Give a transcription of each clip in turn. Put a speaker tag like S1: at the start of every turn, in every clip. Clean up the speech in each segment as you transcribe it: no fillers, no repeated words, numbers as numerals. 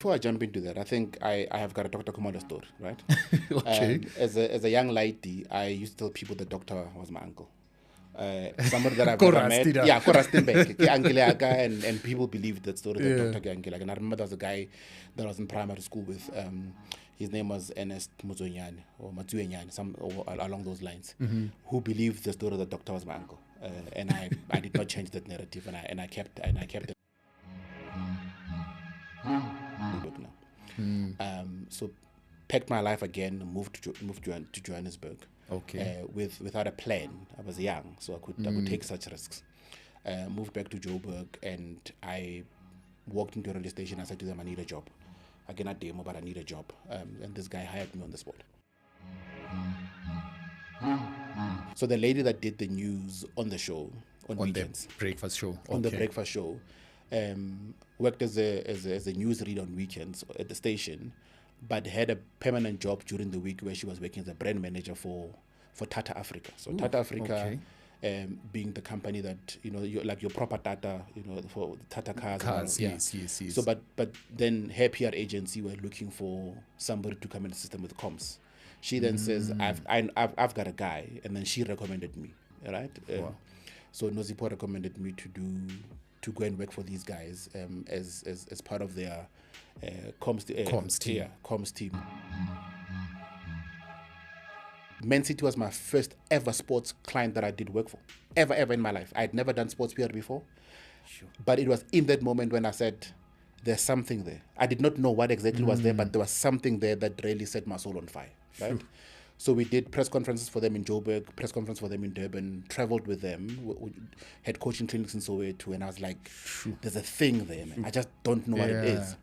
S1: Before I jump into that, I think I have got a Dr. Khumalo story, right?
S2: Okay.
S1: As a young lady, I used to tell people the doctor was my uncle. Somebody that I've
S2: Ko
S1: never met.
S2: Rastina.
S1: Yeah, ko Rustenburg. Ke uncle ya ka, and people believed that story, that
S2: Yeah.
S1: Dr. ke uncle. And I remember there was a guy that I was in primary school with. His name was Ernest Muzonyane or Matsuenyane, along those lines, who believed the story that the doctor was my uncle. And I did not change that narrative, and I kept it. So packed my life again, moved to Johannesburg.
S2: Okay.
S1: Without a plan. I was young, so I could take such risks. Moved back to Joburg, and I walked into a radio station. I said to them, I need a job. I cannot demo, but I need a job. And this guy hired me on the spot. So the lady that did the news on the show on weekends,
S2: the breakfast show.
S1: on the breakfast show, worked as a news reader on weekends at the station, but had a permanent job during the week where she was working as a brand manager for Tata Africa. So Tata Africa, being the company that like your proper Tata, for Tata cars.
S2: Yes.
S1: So but then her PR agency were looking for somebody to come in the system with comms. She then says, I've got a guy, and then she recommended me, right?
S2: Wow.
S1: So Nozipo recommended me to go and work for these guys as part of their comms team. Yeah, comms team. Man City was my first ever sports client that I did work for. Ever in my life. I had never done sports PR before.
S2: Sure.
S1: But it was in that moment when I said, there's something there. I did not know what exactly was there, but there was something there that really set my soul on fire. Right? Sure. So we did press conferences for them in Joburg, press conference for them in Durban, traveled with them, had coaching clinics in Soweto, and I was like, there's a thing there, man. I just don't know what it is.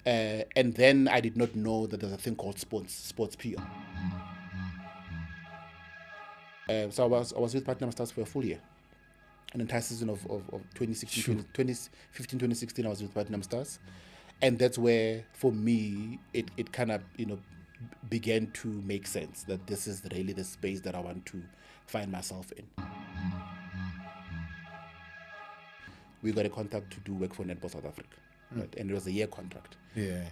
S2: Yeah.
S1: And then I did not know that there's a thing called sports PR. So I was with Platinum Stars for a full year. An entire season of 2016, 2015, 2016, I was with Platinum Stars. And that's where, for me, it kind of, began to make sense that this is really the space that I want to find myself in. We got a contract to do work for Netball South Africa. Right? And it was a year contract.
S2: Yeah.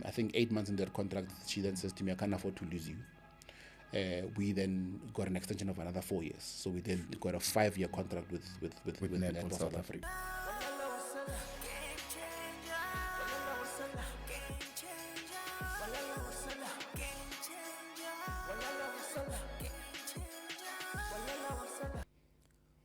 S1: I think 8 months in that contract, she then says to me, I can't afford to lose you. We then got an extension of another 4 years. So we then got a 5-year contract with Netball South Africa.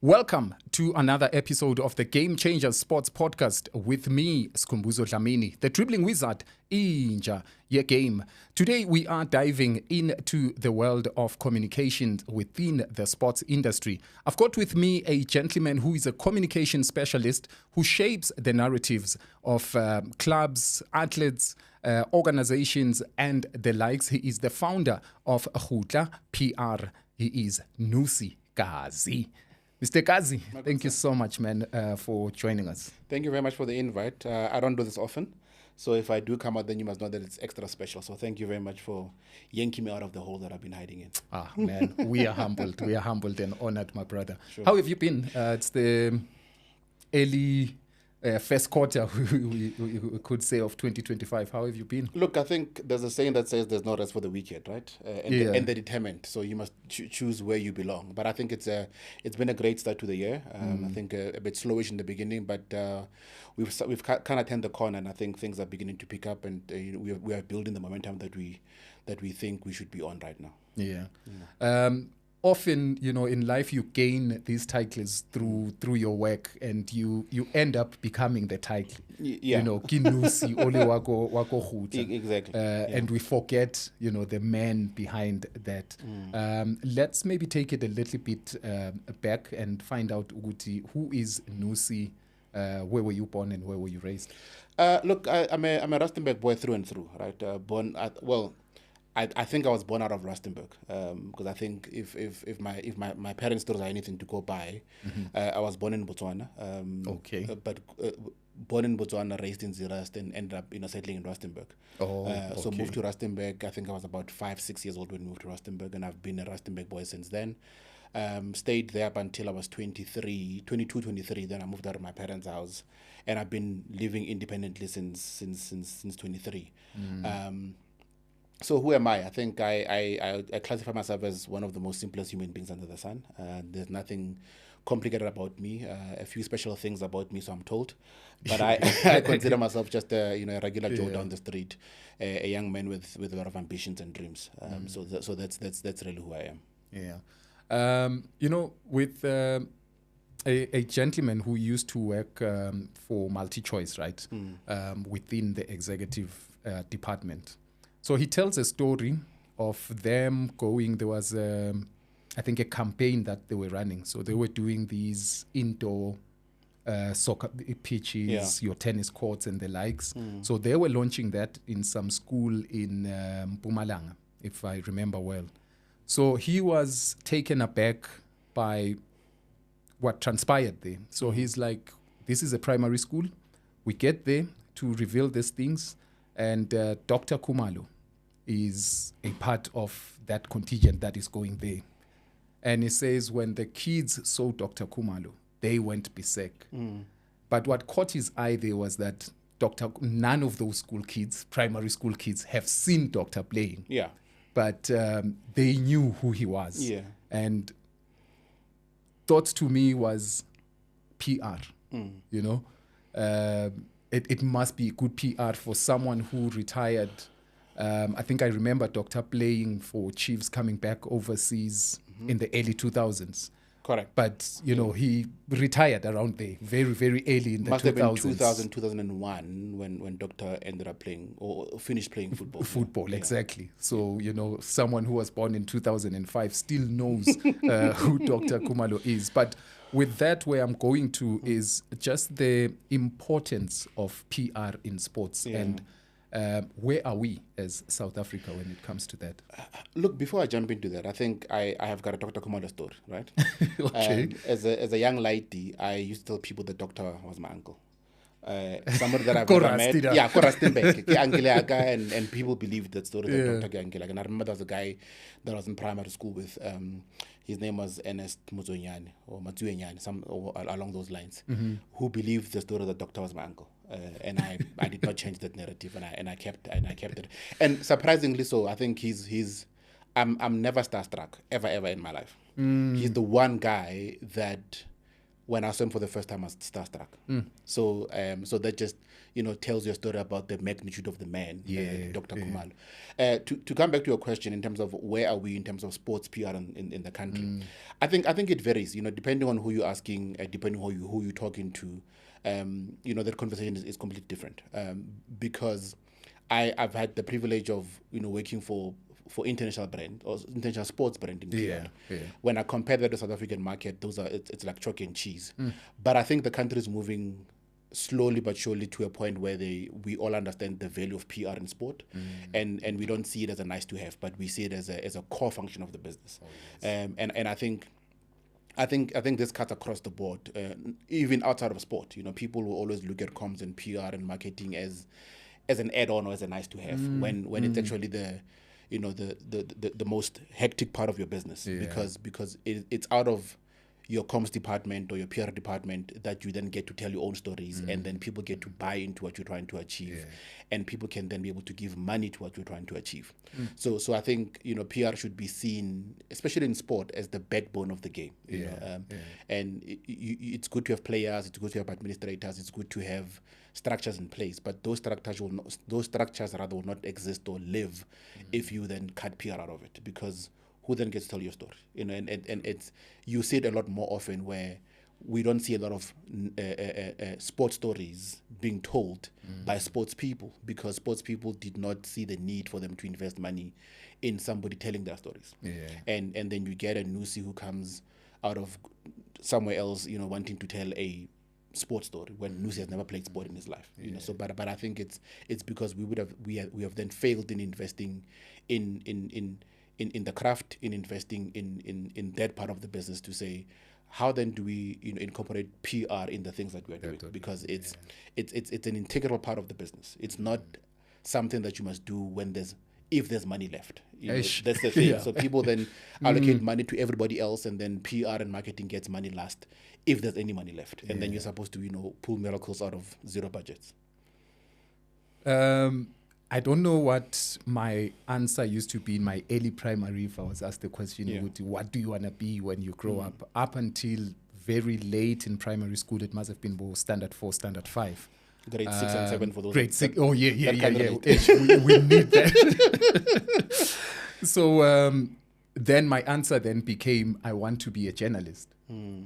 S2: Welcome to another episode of the Game Changers Sports Podcast with me, Skhumbuzo Dlamini, the dribbling wizard, Inja Ye Game. Today we are diving into the world of communications within the sports industry. I've got with me a gentleman who is a communication specialist who shapes the narratives of clubs, athletes, organizations, and the likes. He is the founder of Kgotla PR. He is Nnusi Gazi. Mr. Gazi, thank you so much, man, for joining us.
S1: Thank you very much for the invite. I don't do this often, so if I do come out, then you must know that it's extra special. So thank you very much for yanking me out of the hole that I've been hiding in.
S2: Ah, man, we are humbled. We are humbled and honored, my brother. Sure. How have you been? It's the early first quarter, we could say, of 2025. How have you been?
S1: Look, I think there's a saying that says there's no rest for the wicked, right? And they're determined, so you must choose where you belong. But I think it's been a great start to the year. I think a bit slowish in the beginning, but we've kind of turned the corner, and I think things are beginning to pick up, and we are building the momentum that we think we should be on right now.
S2: Yeah. Often, in life you gain these titles through your work, and you end up becoming the title.
S1: Yeah.
S2: Kinusi ole wako Kgotla.
S1: Exactly.
S2: And we forget, the man behind that. Let's maybe take it a little bit back and find out, Uguti, who is Nnusi? Where were you born and where were you raised?
S1: Look, I'm a Rustenburg boy through and through, right? I think I was born out of Rustenburg, because I think if my parents' stories are anything to go by, I was born in Botswana. But born in Botswana, raised in Zeerust, and ended up settling in Rustenburg. So moved to Rustenburg. I think I was about 5-6 years old when we moved to Rustenburg, and I've been a Rustenburg boy since then. Stayed there up until I was 23, 22, 23. Then I moved out of my parents' house, and I've been living independently since 23. So who am I? I think I classify myself as one of the most simplest human beings under the sun. There's nothing complicated about me. A few special things about me, so I'm told. But I consider myself just a regular Joe down the street, a young man with a lot of ambitions and dreams. So that's really who I am.
S2: Yeah. With a gentleman who used to work for MultiChoice, right, within the executive department. So he tells a story of them going, there was, I think, a campaign that they were running. So they were doing these indoor soccer pitches, your tennis courts and the likes. So they were launching that in some school in Mpumalanga, if I remember well. So he was taken aback by what transpired there. So he's like, this is a primary school. We get there to reveal these things. And Dr. Khumalo is a part of that contingent that is going there. And he says when the kids saw Dr. Khumalo, they went berserk. But what caught his eye there was that none of those school kids, primary school kids, have seen Doctor playing.
S1: Yeah.
S2: But they knew who he was.
S1: Yeah.
S2: And thought to me was PR, It must be good PR for someone who retired. I think I remember Doctor playing for Chiefs coming back overseas in the early 2000s.
S1: Correct.
S2: But, he retired around there very, very early in the 2000s.
S1: Must have been 2000, 2001 when Doctor ended up playing or finished playing football.
S2: Football, exactly. So, someone who was born in 2005 still knows who Dr. Khumalo is. But with that, where I'm going to is just the importance of PR in sports and where are we as South Africa when it comes to that?
S1: Look, before I jump into that, I think I have got a Dr. Khumalo story, right?
S2: Okay.
S1: As a young lady, I used to tell people the doctor was my uncle. Somebody that I've never met. Yeah, Rustenbeck. And people believed that story that Dr. Uncle. And I remember there was a guy that I was in primary school with. His name was Ernest Muzonyane or Matsuenyane, along those lines, who believed the story that doctor was my uncle. And I did not change that narrative, and I kept it. And surprisingly so, I think I'm never starstruck ever in my life. He's the one guy that when I saw him for the first time I was starstruck. So that just tells you a story about the magnitude of the man, Dr. Khumalo. To come back to your question in terms of where are we in terms of sports PR in the country, I think it varies. Depending on who you're asking, depending on who you're talking to. That conversation is completely different because I've had the privilege of working for international brand or international sports brand in PR. When I compare that to the South African market, it's like chalk and cheese. But I think the country is moving slowly but surely to a point where we all understand the value of PR in sport, and we don't see it as a nice to have, but we see it as a core function of the business. And I think this cuts across the board, even outside of sport. People will always look at comms and PR and marketing as an add-on or as a nice to have when it's actually the most hectic part of your business, because it's out of your comms department or your PR department that you then get to tell your own stories, and then people get to buy into what you're trying to achieve, and people can then be able to give money to what you're trying to achieve. So I think PR should be seen, especially in sport, as the backbone of the game. And it's good to have players, it's good to have administrators, it's good to have structures in place, but those structures will not exist or live if you then cut PR out of it, because who then gets to tell your story? And it's, you see it a lot more often where we don't see a lot of sports stories being told by sports people, because sports people did not see the need for them to invest money in somebody telling their stories. And then you get a Nnusi who comes out of somewhere else, wanting to tell a sports story when Nnusi has never played sport in his life. So but I think it's because we have then failed in investing in the craft, in investing in that part of the business, to say, how then do we incorporate PR in the things that we are doing? Because it's an integral part of the business. It's not something that you must do when there's if there's money left. You know,
S2: Eish.
S1: that's the thing.
S2: Yeah.
S1: So people then allocate money to everybody else, and then PR and marketing gets money last if there's any money left. And then you're supposed to, pull miracles out of zero budgets.
S2: I don't know what my answer used to be in my early primary. If I was asked the question, what do you want to be when you grow up? Up until very late in primary school, it must have been standard 4, standard 5.
S1: Grade 6 and 7 for those.
S2: Grade 6. Oh, yeah.
S1: That
S2: We need that. So then my answer then became, I want to be a journalist.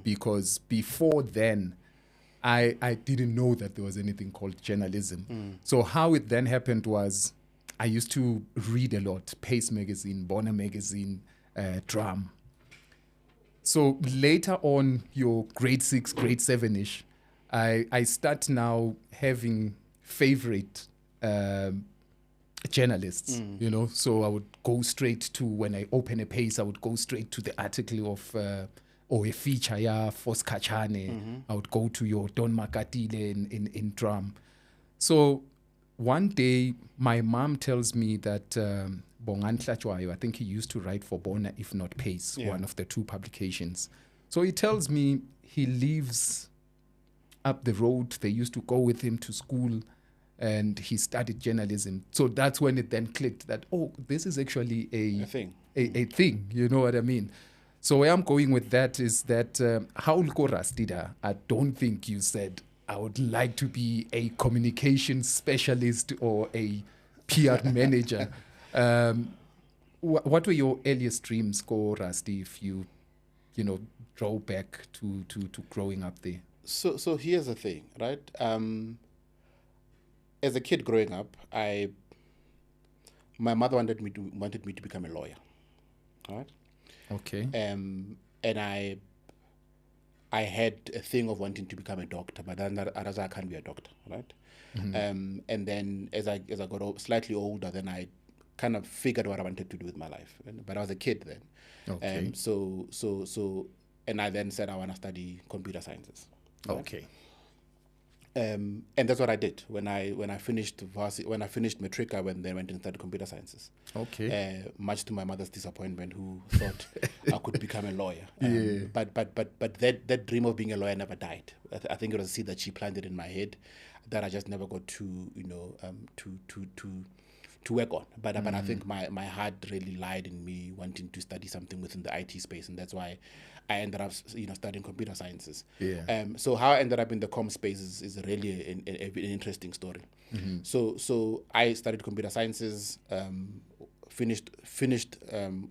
S2: Because before then, I didn't know that there was anything called journalism. So how it then happened was I used to read a lot, Pace magazine, Bonner magazine, Drum. So later on, your grade 6, grade 7-ish, I start now having favorite journalists, So I would go straight to, when I open a Pace, I would go straight to the article of... or a feature, Force Kachane. I would go to your Don Makatile in Drum. So one day, my mom tells me that Bongan Tlachwayo, I think he used to write for Bona, if not Pace, one of the 2 publications. So he tells me he lives up the road. They used to go with him to school, and he studied journalism. So that's when it then clicked that, this is actually a thing. A thing, you know what I mean? So where I'm going with that is that how Rastida, I don't think you said, I would like to be a communication specialist or a PR manager. What were your earliest dreams, Ko Rasti, if you draw back to growing up there?
S1: So here's the thing, right? As a kid growing up, my mother wanted me to become a lawyer, all right?
S2: Okay.
S1: And I had a thing of wanting to become a doctor, but then I can't be a doctor, right? And then as I got slightly older, then I kind of figured what I wanted to do with my life. But I was a kid then.
S2: Okay.
S1: So and I then said I want to study computer sciences. Right?
S2: Okay.
S1: And that's what I did when I finished matric. I went and studied computer sciences.
S2: Okay.
S1: Much to my mother's disappointment, who thought I could become a lawyer. But that dream of being a lawyer never died. I think it was a seed that she planted in my head that I just never got to to work on. But I think my heart really lied in me wanting to study something within the IT space, and that's why I ended up studying computer sciences. So how I ended up in the com space is really an interesting story. So I studied computer sciences,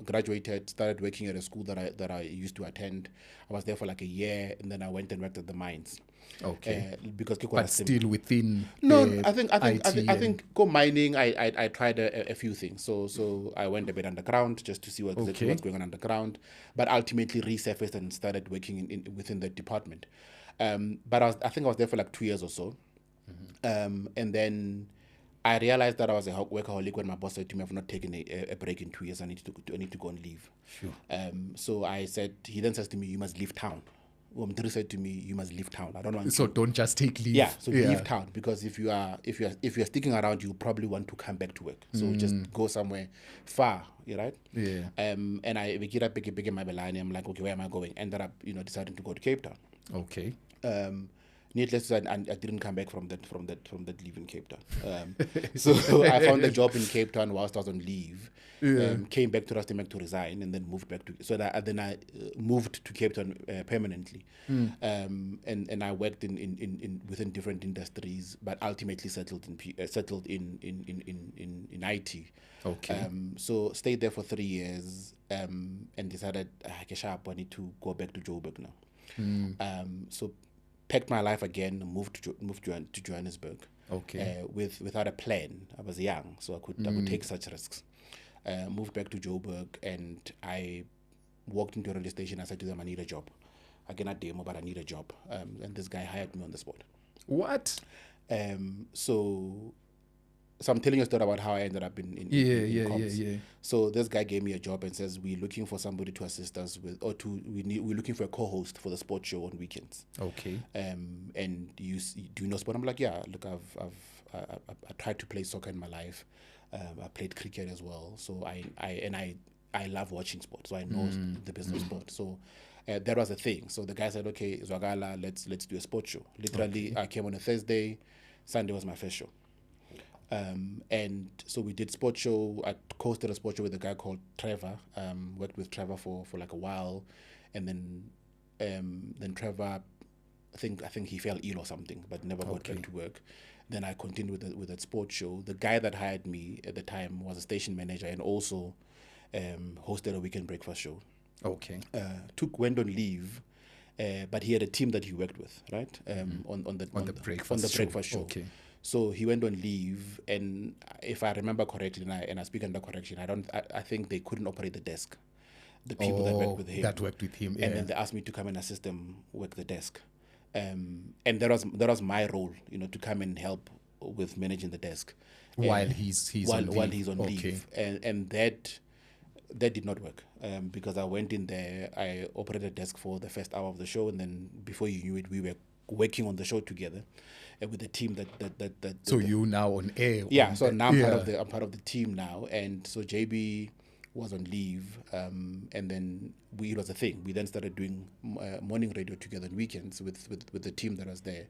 S1: graduated, started working at a school that I used to attend. I was there for like a year, and then I went and worked at the mines.
S2: Okay.
S1: Because
S2: but still within
S1: I think go mining. I tried a few things. So I went a bit underground just to see what's going on underground, but ultimately resurfaced and started working within the department. But I think I was there for like 2 years or so, and then I realized that I was a workaholic when my boss said to me, "I've not taken a break in 2 years. I need to go and leave."
S2: Sure.
S1: So he then says to me, "You must leave town." Mdiri said to me, "You must leave town. I don't want."
S2: So don't just take leave.
S1: Yeah. So leave town, because if you are sticking around, you probably want to come back to work. So just go somewhere far. You right?
S2: Yeah.
S1: And I get up big my belani. I'm like, okay, where am I going? Ended up deciding to go to Cape Town.
S2: Okay.
S1: Needless to say, I didn't come back from that leave in Cape Town. So I found a job in Cape Town whilst I was on leave. Came back to Rustenburg to resign, and then moved back to. So that then I moved to Cape Town permanently, and I worked in within different industries, but ultimately settled in IT.
S2: Okay.
S1: So stayed there for 3 years, and decided I need to go back to Joburg now. So packed my life again, moved to Johannesburg.
S2: Okay.
S1: Without a plan. I was young, so I could take such risks. Moved back to Joburg, and I walked into a radio station. I said to them, "I need a job. I cannot demo, but I need a job." And this guy hired me on the spot.
S2: What?
S1: So I'm telling you a story about how I ended up in comms.
S2: Yeah.
S1: So this guy gave me a job and says, "We're looking for somebody to assist us with, we're looking for a co-host for the sports show on weekends."
S2: Okay.
S1: And do you know sport? I'm like, "Yeah, look, I tried to play soccer in my life. I played cricket as well. So I love watching sport. So I know the business of sport. So that was a thing. So the guy said, okay, Zwagala, let's do a sport show. Literally, I came on a Thursday. Sunday was my first show. And so we did sport show. I hosted a sport show with a guy called Trevor. Worked with Trevor for like a while, and then Trevor, I think he fell ill or something, but never got back to work. Then I continued with that sports show. The guy that hired me at the time was a station manager and also hosted a weekend breakfast show.
S2: Okay.
S1: Went on leave, but he had a team that he worked with, right? On the breakfast show.
S2: Okay.
S1: So he went on leave, and if I remember correctly, and I speak under correction, I think they couldn't operate the desk. The people that worked with him.
S2: Yeah.
S1: And then they asked me to come and assist them work the desk. And that was my role, to come and help with managing the desk
S2: while he's on
S1: leave. And that did not work, because I went in there, I operated the desk for the first hour of the show, and then before you knew it, we were working on the show together with the team that
S2: so you now on air.
S1: Yeah, so now I'm part of the team now, and so JB was on leave, and then it was a thing. We then started doing morning radio together on weekends with the team that was there.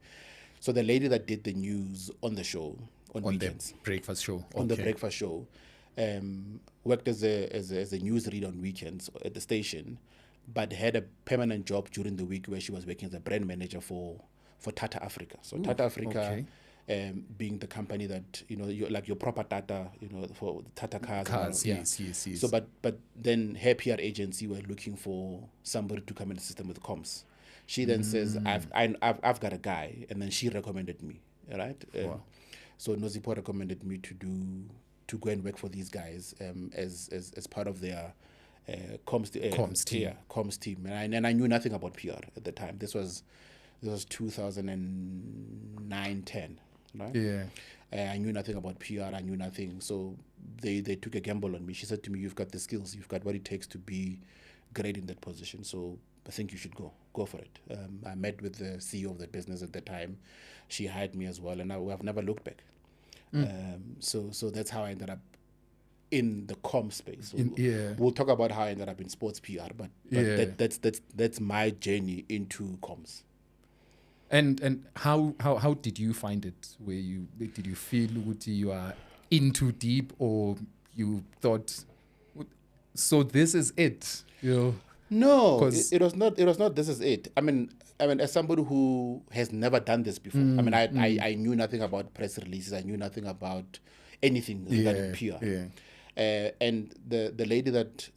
S1: So the lady that did the news on the show on weekends,
S2: the breakfast show,
S1: on the breakfast show, worked as a news reader on weekends at the station, but had a permanent job during the week where she was working as a brand manager for Tata Africa. So Tata Africa, being the company that your proper Tata, for Tata cars.
S2: Yes.
S1: So but then her PR agency were looking for somebody to come and assist them with comms. She then says, I've got a guy, and then she recommended me, right? So Nozipo recommended me to go and work for these guys as part of their comms team. Yeah, comms team. And I knew nothing about PR at the time. This was 2009-10, right?
S2: Yeah.
S1: I knew nothing about PR. I knew nothing. So they took a gamble on me. She said to me, "You've got the skills. You've got what it takes to be great in that position. So I think you should go for it." I met with the CEO of the business at the time. She hired me as well, and I've never looked back. So that's how I ended up in the comm space. So we'll talk about how I ended up in sports PR, but that's my journey into comms.
S2: And how did you find it? Did you feel you are in too deep, or you thought, so this is it?
S1: No, it was not. It was not. This is it. I mean, as somebody who has never done this before, I knew nothing about press releases. I knew nothing about anything regarding PR.
S2: Yeah.
S1: And the lady that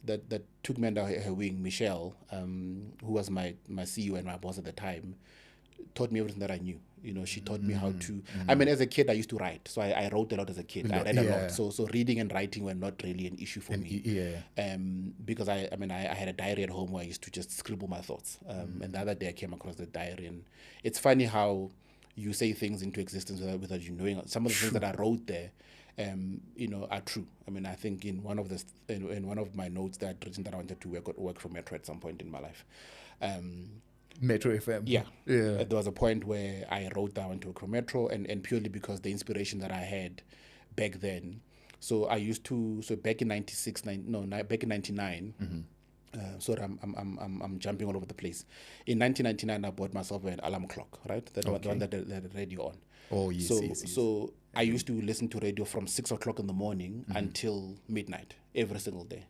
S1: took me under her wing, Michelle, who was my CEO and my boss at the time, taught me everything that I knew. She taught me how to. As a kid, I used to write, so I wrote a lot as a kid. I read a lot, so reading and writing were not really an issue for me. Because I had a diary at home where I used to just scribble my thoughts. And the other day I came across the diary, and it's funny how you say things into existence without you knowing. Some of the things that I wrote there, are true. I think in one of my notes that I'd written that I wanted to work for Metro at some point in my life.
S2: Metro FM.
S1: Yeah. There was a point where I wrote that I went to work for Metro, and purely because the inspiration that I had back then. So I used to. So back in back in 99. Sorry, I'm jumping all over the place. In 1999, I bought myself an alarm clock, right? The one that had the radio on.
S2: Oh, yes.
S1: So I used to listen to radio from 6 o'clock in the morning until midnight every single day.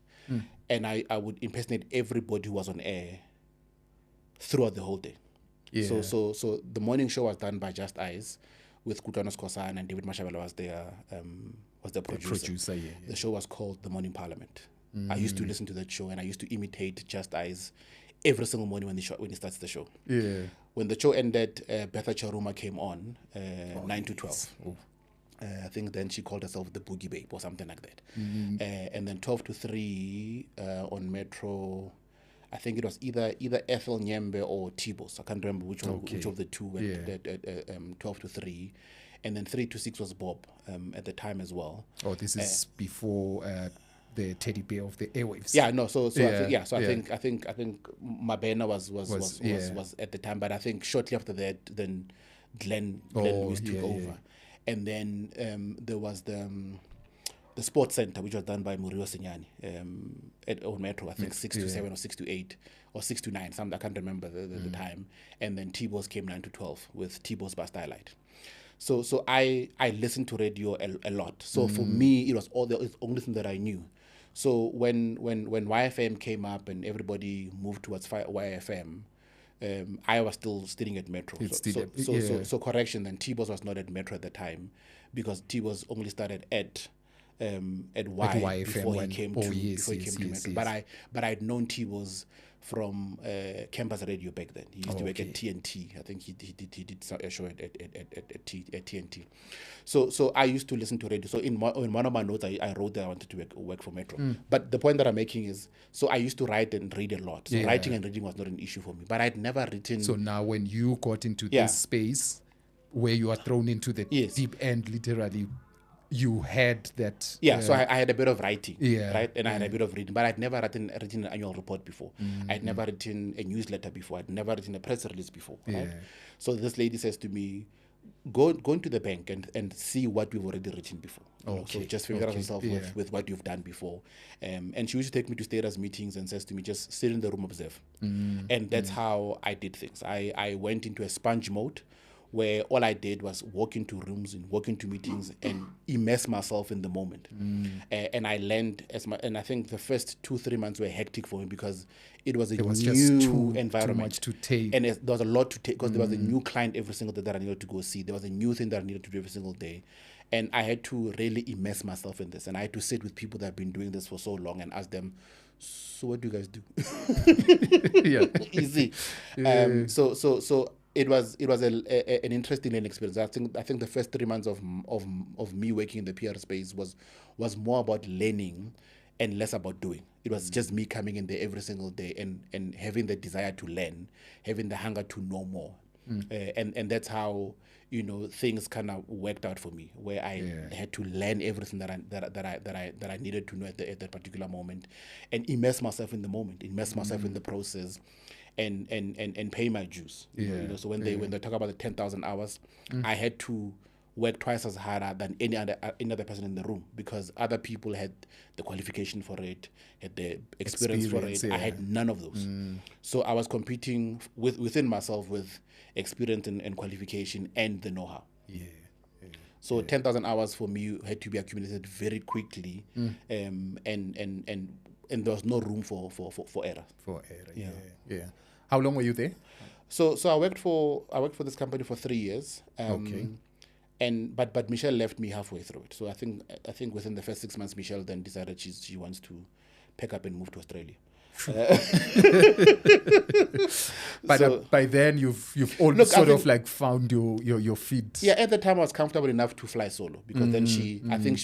S1: And I would impersonate everybody who was on air throughout the whole day.
S2: Yeah.
S1: So the morning show was done by Just Eyes with Kutwanos Kosan, and David Mashabela was the producer. The show was called The Morning Parliament. I used to listen to that show, and I used to imitate Just Eyes every single morning when he starts the show.
S2: Yeah.
S1: When the show ended, Betha Charuma came on 9 to 12. I think then she called herself the Boogie Babe or something like that. And then 12 to 3 on Metro. I think it was either Ethel Nyembe or Tibos. I can't remember which of the two went at 12 to 3. And then 3 to 6 was Bob at the time as well.
S2: Oh, this is before the teddy bear of the airwaves.
S1: Yeah, no. So I think Mabena was at the time, but I think shortly after that, then Glenn Lewis took over. and then there was the sports center, which was done by Murio Sinyani at Old Metro, I think 6 to 7 or 6 to 8 or 6 to 9, I can't remember the time. And then T-Boss came 9 to 12 with T-Boss by Starlight. So I listened to radio a lot. So for me, it was the only thing that I knew. So when YFM came up and everybody moved towards YFM, I was still studying at Metro. So correction, then T-Boss was not at Metro at the time, because T-Boss only started at YFM before he came to Metro. But I'd known T-Boss from campus radio back then. He used to work at TNT. I think he did a show at TNT. So I used to listen to radio. So in one of my notes, I wrote that I wanted to work for Metro. But the point that I'm making is, so I used to write and read a lot. So writing and reading was not an issue for me. But I'd never written.
S2: So now when you got into this space where you are thrown into the deep end, literally, you had that.
S1: So I had a bit of writing, right? And I had a bit of reading, but I'd never written an annual report before. I'd never written a newsletter before. I'd never written a press release before, right? So this lady says to me, go into the bank and see what we've already written before. So just familiarize yourself with what you've done before. And she used to take me to status meetings and says to me, just sit in the room, observe. And that's how I did things. I went into a sponge mode, where all I did was walk into rooms and walk into meetings and immerse myself in the moment. And I learned and I think the first 2-3 months were hectic for me, because it was new environment.
S2: Too much to take.
S1: And there was a lot to take, because there was a new client every single day that I needed to go see. There was a new thing that I needed to do every single day. And I had to really immerse myself in this. And I had to sit with people that have been doing this for so long and ask them, so what do you guys do? Easy. So it was an interesting learning experience. I think the first 3 months of me working in the PR space was more about learning and less about doing. It was just me coming in there every single day and having the desire to learn, having the hunger to know more. And that's how, things kind of worked out for me, where I had to learn everything that I needed to know at that particular moment, and immerse myself in the moment, immerse myself in the process. And pay my dues. So when they talk about the 10,000 hours, I had to work twice as harder than any other person in the room, because other people had the qualification for it, had the experience for it. I had none of those. So I was competing within myself with experience and qualification and the know-how. So 10,000 hours for me had to be accumulated very quickly, and there was no room for error.
S2: Yeah. How long were you there?
S1: So I worked for this company for 3 years. But Michelle left me halfway through it. So I think within the first 6 months, Michelle then decided she wants to pack up and move to Australia.
S2: But by then you've all found your feet.
S1: Yeah, at the time I was comfortable enough to fly solo, because then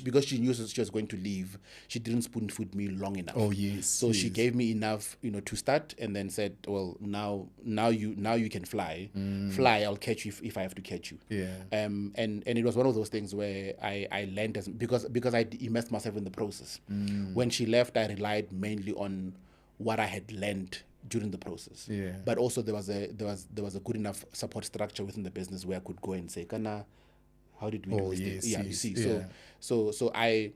S1: because she knew she was going to leave, she didn't spoon feed me long enough. So she gave me enough, to start, and then said, well, now you can fly. Fly, I'll catch you if I have to catch you. And it was one of those things where I learned because I immersed myself in the process. When she left, I relied mainly on what I had learned during the process. But also there was a good enough support structure within the business where I could go and say, Kana, how did we do this? You see. So I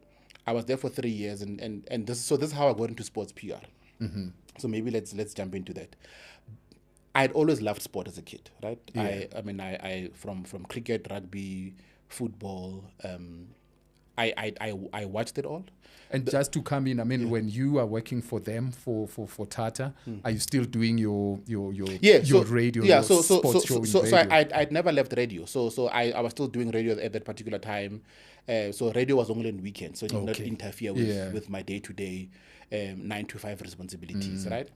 S1: was there for 3 years, and this is how I got into sports PR. So maybe let's jump into that. I'd always loved sport as a kid, right? I from cricket, rugby, football, I watched it all.
S2: And just to come in, when you are working for them for Tata, are you still doing your radio? Sports show in radio?
S1: So I'd never left radio. So I was still doing radio at that particular time. So radio was only on weekends, so it did not interfere with my day-to-day 9-to-5 responsibilities, right?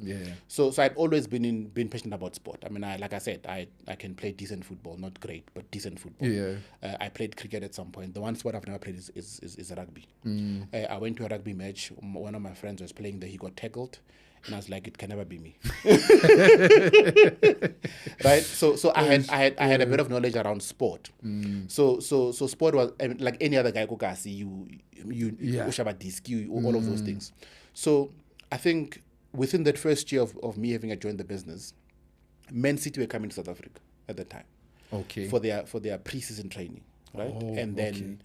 S1: So I'd always been passionate about sport. Like I said, I can play decent football, not great, but decent football. I played cricket at some point. The one sport I've never played is rugby. I went to a rugby match. One of my friends was playing there. He got tackled, and I was like, it can never be me. Right? So I had a bit of knowledge around sport. So sport was like any other guy, you Ushaba disc, all of those things. So I think within that first year of me having joined the business, Man City were coming to South Africa at that time. For their pre-season training. right?
S2: Oh,
S1: And then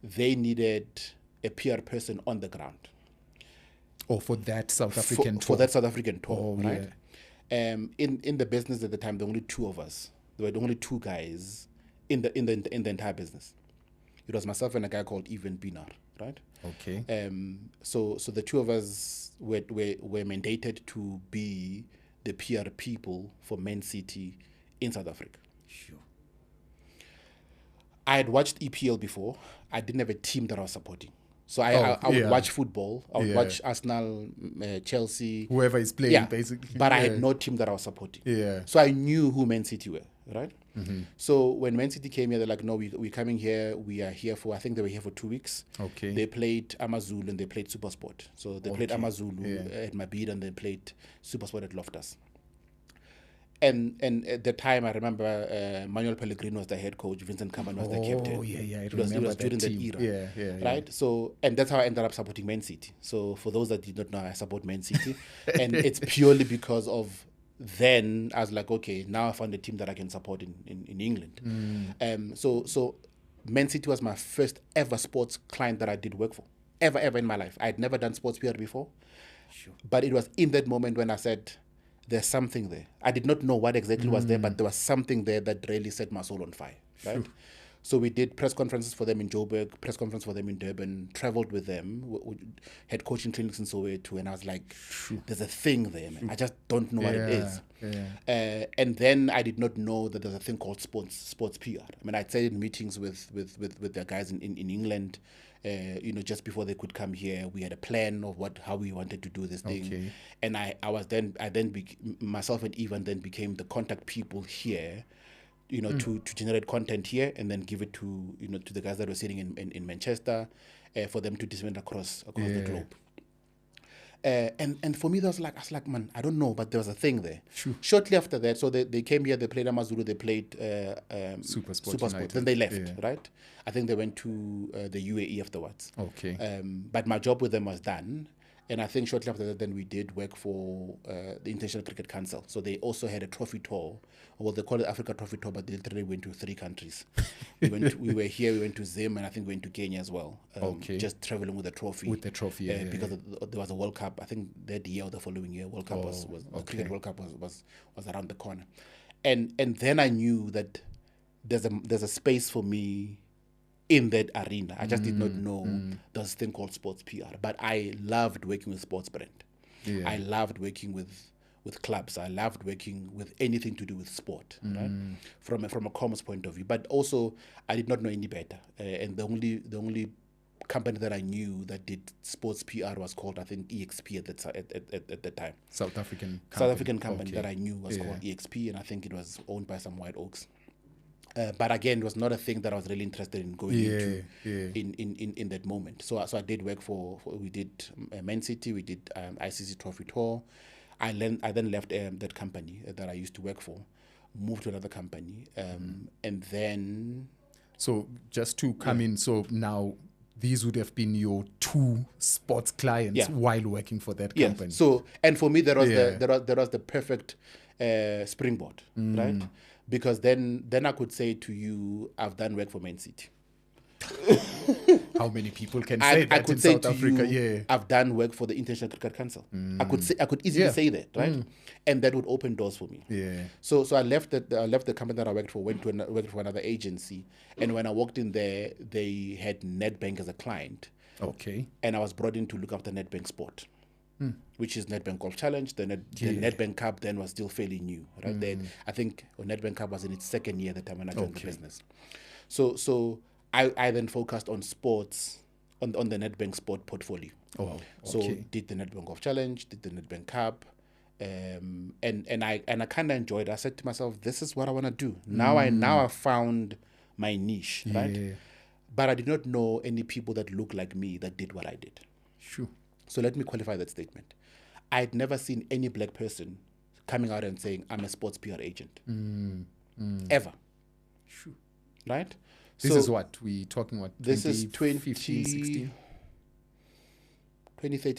S1: they needed a PR person on the ground.
S2: Or for that South African tour.
S1: For that South African tour,
S2: Oh,
S1: right? In the business at the time, there were only two of us. There were only two guys in the entire business. It was myself and a guy called Evan Pinar, right?
S2: Okay.
S1: So the two of us were mandated to be the PR people for Man City in South Africa.
S2: Sure.
S1: I had watched EPL before. I didn't have a team that I was supporting. So I would watch football. I would watch Arsenal, Chelsea.
S2: Whoever is playing, basically.
S1: But I had no team that I was supporting.
S2: Yeah.
S1: So I knew who Man City were, right? So when Man City came here, they're like, no, we're coming here. We are here for, I think they were here for 2 weeks.
S2: Okay.
S1: They played Amazulu and they played Supersport. So they played Amazulu at Mabida and they played Supersport at Loftus. And at the time, I remember Manuel Pellegrino was the head coach, Vincent Kompany was the captain.
S2: Oh, yeah, I
S1: It was
S2: remember
S1: during that
S2: team.
S1: era. Right? So, and that's how I ended up supporting Man City. So for those that did not know, I support Man City. And it's purely because of then I was like, okay, now I found a team that I can support in England. So Man City was my first ever sports client that I did work for. Ever in my life. I had never done sports PR before. Sure. But it was in that moment when I said, there's something there. I did not know what exactly was there, but there was something there that really set my soul on fire. Right? Sure. So we did press conferences for them in Joburg, press conference for them in Durban, traveled with them, had coaching clinics in Soweto, and I was like, there's a thing there, man. I just don't know what it is. And then I did not know that there's a thing called sports PR. I mean, I'd sat in meetings with their guys in England, just before they could come here. We had a plan of how we wanted to do this thing. And myself and Ivan then became the contact people here, to generate content here and then give it to the guys that were sitting in Manchester, for them to disseminate across the globe. And for me, I was like, man, I don't know, but there was a thing there. Sure. Shortly after that, so they came here, they played Amazulu, they played Supersport. Then they left, right? I think they went to the UAE afterwards.
S2: Okay.
S1: But my job with them was done. And I think shortly after that, then we did work for the International Cricket Council. So they also had a trophy tour. Well, they call it Africa Trophy Tour, but they literally went to 3 countries. We were here, we went to Zim, and I think we went to Kenya as well. Just traveling with the trophy. Because there was a World Cup, I think that year or the following year, World Cup the Cricket World Cup was around the corner. And then I knew that there's a space for me in that arena. I just did not know there's a thing called sports PR. But I loved working with sports brand. Yeah. I loved working with clubs. I loved working with anything to do with sport, right? From a commerce point of view. But also, I did not know any better. And the only company that I knew that did sports PR was called, I think, EXP at the time.
S2: South African
S1: company that I knew was called EXP, and I think it was owned by some White Oaks. But again, it was not a thing that I was really interested in going into in that moment. So I did work for we did Man City, we did ICC Trophy Tour. I then left that company that I used to work for, moved to another company, and then.
S2: So just to come in, so now these would have been your 2 sports clients while working for that company.
S1: So, and for me, there was the perfect springboard, right? Because then I could say to you, I've done work for Man City.
S2: How many people can say that I could in say South Africa?
S1: I've done work for the International Cricket Council. I could easily say that, right? And that would open doors for me. So I left the company that I worked for, worked for another agency, and when I walked in there, they had Nedbank as a client.
S2: Okay.
S1: And I was brought in to look after Nedbank Sport, which is Nedbank Golf Challenge. The Nedbank Cup then was still fairly new, right? I think Nedbank Cup was in its 2nd year at the time when I joined the business. So I then focused on sports, on the Nedbank Sport portfolio. So did the Nedbank Golf Challenge, did the Nedbank Cup, and I kind of enjoyed it. I said to myself, this is what I want to do. Now I found my niche, right? But I did not know any people that looked like me that did what I did.
S2: Sure.
S1: So let me qualify that statement. I had never seen any black person coming out and saying, I'm a sports PR agent. Ever.
S2: Sure.
S1: Right?
S2: This is what we talking about?
S1: This is
S2: 2013,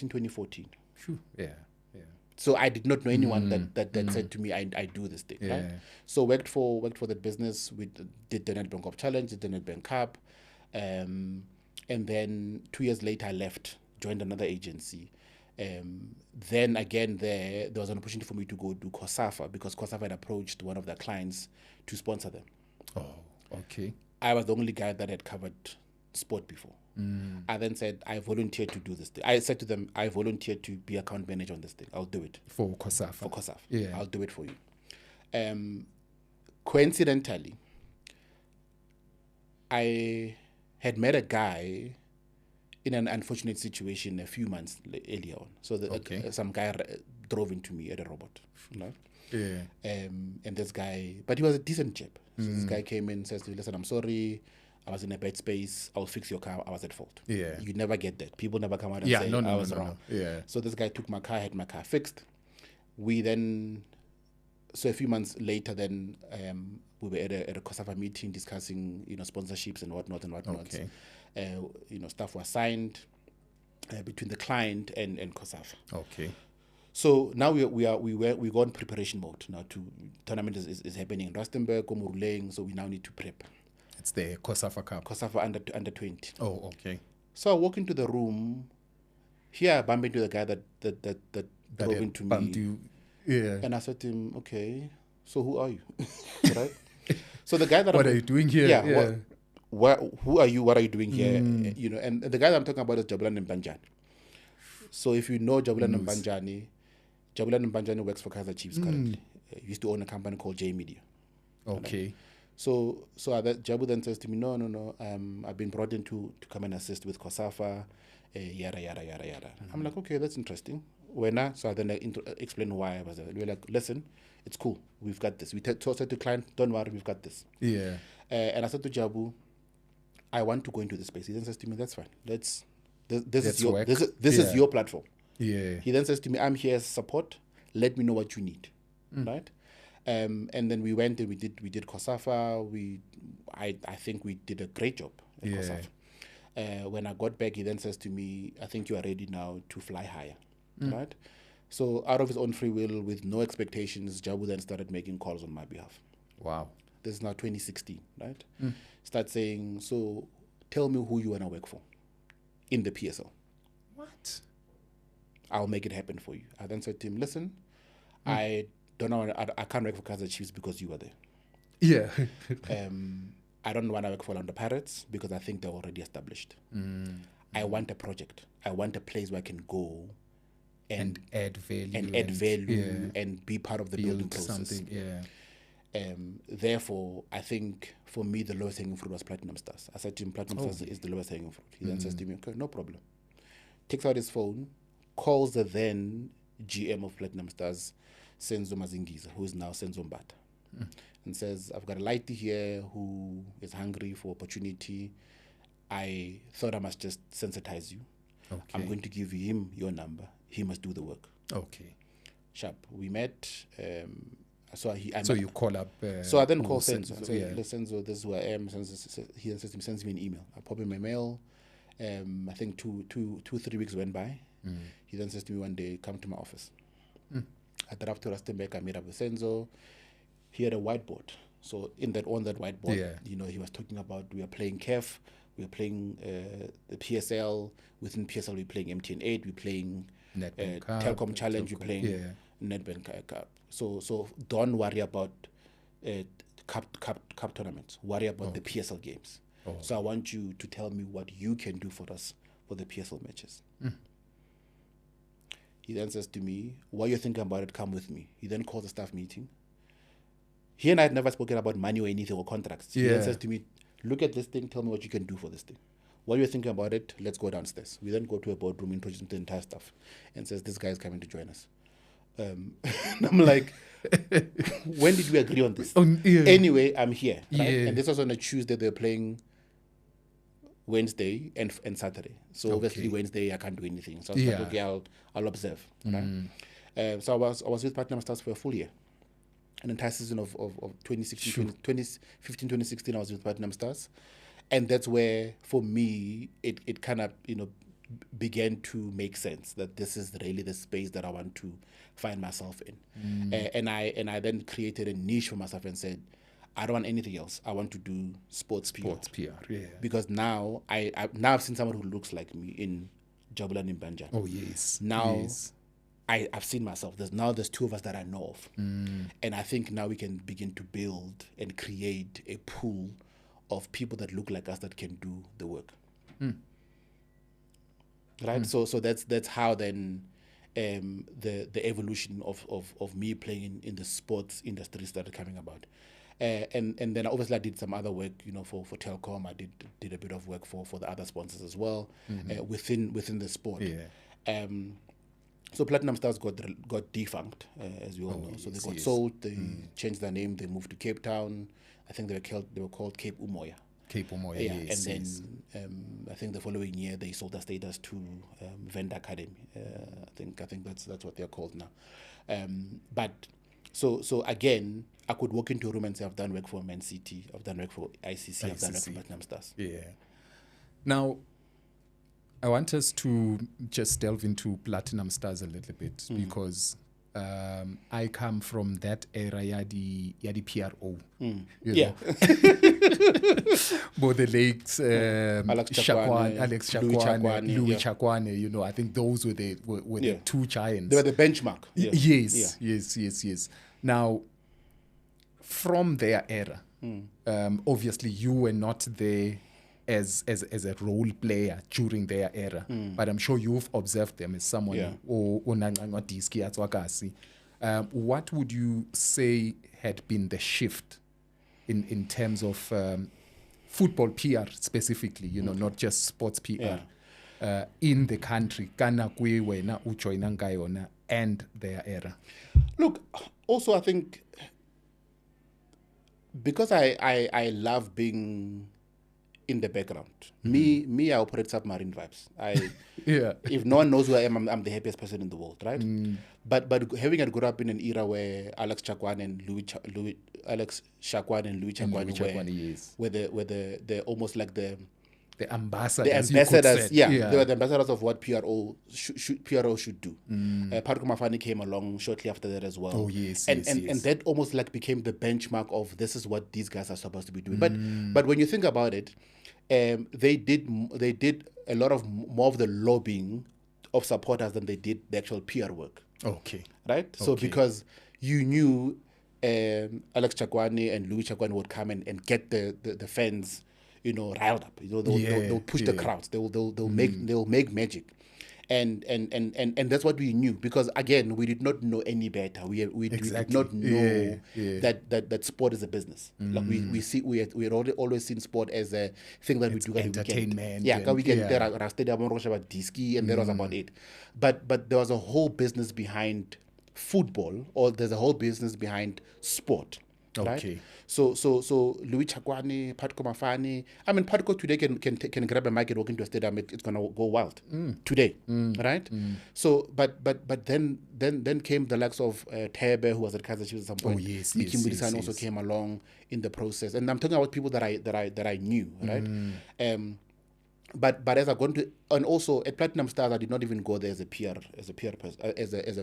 S1: 2014.
S2: Sure. Yeah.
S1: So I did not know anyone that said to me, I do this thing, right? So worked for that business. We did the Netball Cup Challenge, did the Netball Cup, and then 2 years later I left, joined another agency. Then again there was an opportunity for me to go do COSAFA because COSAFA had approached one of their clients to sponsor them.
S2: Oh, okay.
S1: I was the only guy that had covered sport before. I then said, I volunteered to do this thing. I said to them, I volunteered to be account manager on this thing. I'll do it.
S2: For COSAFA.
S1: For COSAFA.
S2: Yeah.
S1: I'll do it for you. Coincidentally, I had met a guy in an unfortunate situation a few months earlier on. So some guy drove into me at a robot. Right?
S2: Yeah.
S1: And this guy, but he was a decent chap. So this guy came in and says to me, listen, I'm sorry. I was in a bad space. I'll fix your car. I was at fault.
S2: Yeah.
S1: You never get that. People never come out and say,
S2: No,
S1: I was wrong.
S2: No. Yeah.
S1: So this guy took my car, had my car fixed. We then, so a few months later, then we were at a COSAFA meeting discussing, sponsorships and whatnot.
S2: Okay.
S1: Stuff was signed between the client and COSAFA.
S2: Okay.
S1: So now we go on preparation mode. Now tournament is happening in Rustenburg, Komuruleng, so we now need to prep.
S2: It's the COSAFA Cup.
S1: COSAFA under 20.
S2: Oh, okay.
S1: So I walk into the room. Here I bump into the guy that drove into me.
S2: You. Yeah.
S1: And I said to him, okay, so who are you? Right? So the guy that
S2: what are you doing here?
S1: Yeah. Who are you? What are you doing here? And the guy that I'm talking about is Jabulan Mbanjani. So if you know Jabulan Mbanjani works for Kaizer Chiefs currently. He used to own a company called J Media.
S2: Okay.
S1: Right? So Jabu then says to me, no, I've been brought in to come and assist with COSAFA, yada, yada, yada, yada. I'm like, okay, that's interesting. So I then explain why I was there. We're like, listen, it's cool. We've got this. We said to the client, don't worry, we've got this.
S2: Yeah.
S1: And I said to Jabu, I want to go into this space. He then says to me, that's fine. This is your platform.
S2: Yeah.
S1: He then says to me, I'm here as support. Let me know what you need. Right? And then we went and we did COSAFA. I think we did a great job at COSAFA. When I got back, he then says to me, I think you are ready now to fly higher. Right? So out of his own free will, with no expectations, Jabu then started making calls on my behalf.
S2: Wow.
S1: This is now 2016, right? Start saying, so tell me who you want to work for in the PSL.
S2: What?
S1: I'll make it happen for you. I then said to him, listen, I don't know, I can't work for Kaizer Chiefs because you were there.
S2: Yeah.
S1: I don't want to work for Orlando Pirates because I think they're already established. I want a project. I want a place where I can go and
S2: add value.
S1: And be part of the building process.
S2: Something, yeah.
S1: Therefore, I think for me, the lowest hanging fruit was Platinum Stars. I said to him, Platinum Stars is the lowest hanging fruit. He then says to me, okay, no problem. Takes out his phone, calls the then GM of Platinum Stars, Senzo Mazingiza, who is now Senzo Mbata, and says, I've got a lighty here who is hungry for opportunity. I thought I must just sensitize you.
S2: Okay.
S1: I'm going to give him your number. He must do the work.
S2: Okay.
S1: Sharp. We met. So
S2: you call up.
S1: So I then call Senzo.
S2: Senzo,
S1: So Senzo, this is who I am. He then sends me an email. I pop in my mail. I think 3 weeks went by. He then says to me one day, come to my office. I drive to Rustenburg. I meet up with Senzo. He had a whiteboard. So on that whiteboard, he was talking about we are playing CAF, we are playing the PSL. Within PSL, we're playing MTN 8, we're playing Telkom Challenge, we're playing Netball Cup. So don't worry about cup tournaments. Worry about the PSL games. So I want you to tell me what you can do for us for the PSL matches. He then says to me, while you're thinking about it, come with me. He then calls a staff meeting. He and I had never spoken about money or anything or contracts. He then says to me, look at this thing, tell me what you can do for this thing. While you're thinking about it, let's go downstairs. We then go to a boardroom, introduce the entire staff, and says, this guy is coming to join us. And I'm like, when did we agree on this? Anyway, I'm here. Right? And this was on a Tuesday. They're playing Wednesday and Saturday. So obviously Wednesday I can't do anything. So I was like, okay, I'll observe. Right? So I was with Platinum Stars for a full year. An entire season of 2016, 2015, 2016, I was with Platinum Stars. And that's where, for me, it kind of, began to make sense, that this is really the space that I want to find myself in. And I then created a niche for myself and said, I don't want anything else. I want to do sports PR.
S2: Sports PR, yeah.
S1: Because now I've seen someone who looks like me in Jabulani Mbanja.
S2: Oh, yes.
S1: Now
S2: yes.
S1: I've seen myself. There's two of us that I know of. And I think now we can begin to build and create a pool of people that look like us that can do the work. Right? So that's how then the evolution of me playing in the sports industry started coming about. And then obviously I did some other work, for Telkom. I did a bit of work for the other sponsors as well, within the sport.
S2: Yeah.
S1: So Platinum Stars got defunct, as we all know. So they got sold. They changed their name. They moved to Cape Town. I think they were called Cape Umoya.
S2: Cape Umoya,
S1: Yeah,
S2: yes.
S1: and then I think the following year they sold their status to Venda Academy. I think that's what they're called now. But so again, I could walk into a room and say I've done work for Man City, I've done work for ICC, I've done work for Platinum Stars.
S2: Yeah. Now, I want us to just delve into Platinum Stars a little bit because I come from that era, yadi PRO.
S1: Yeah.
S2: Both the lakes,
S1: Alex Chakwane,
S2: Louis Chakwane, I think those were the two giants.
S1: They were the benchmark. Yeah.
S2: Yes. Now, from their era, obviously you were not there as a role player during their era, but I'm sure you've observed them as someone what would you say had been the shift in terms of football PR specifically, not just sports PR, in the country, and their era?
S1: Look, also I think because I love being in the background. Me, I operate submarine vibes. If no one knows who I am, I'm the happiest person in the world, right? But having grown up in an era where Alex Chakwane and Louis Chakwane were the almost like the
S2: ambassadors.
S1: They were the ambassadors of what PRO should do. Patko Mafani came along shortly after that as well.
S2: Oh yes,
S1: and that almost like became the benchmark of this is what these guys are supposed to be doing. But when you think about it, they did a lot of more of the lobbying of supporters than they did the actual PR work.
S2: Okay.
S1: Right? So because you knew Alex Chakwane and Louis Chakwane would come and get the fans, riled up. They'll push the crowds. They'll make magic. And that's what we knew, because again we did not know any better. We did not know that sport is a business. Like we had always seen sport as a thing that we do
S2: entertainment.
S1: We get there at stadium about diski, and that was about it. But there was a whole business behind football, or there's a whole business behind sport. Right?
S2: Okay.
S1: So Louis Chakwane, Patko Mafani. I mean, Patko today can grab a mic and walk into a stadium. It's gonna go wild today, right? So, but then came the likes of Tebe, who was at Kaizer Chiefs at some point.
S2: Oh yes,
S1: Mickey Mudisan also came along in the process, and I'm talking about people that I knew, right? But as I gone to, and also at Platinum Stars, I did not even go there as a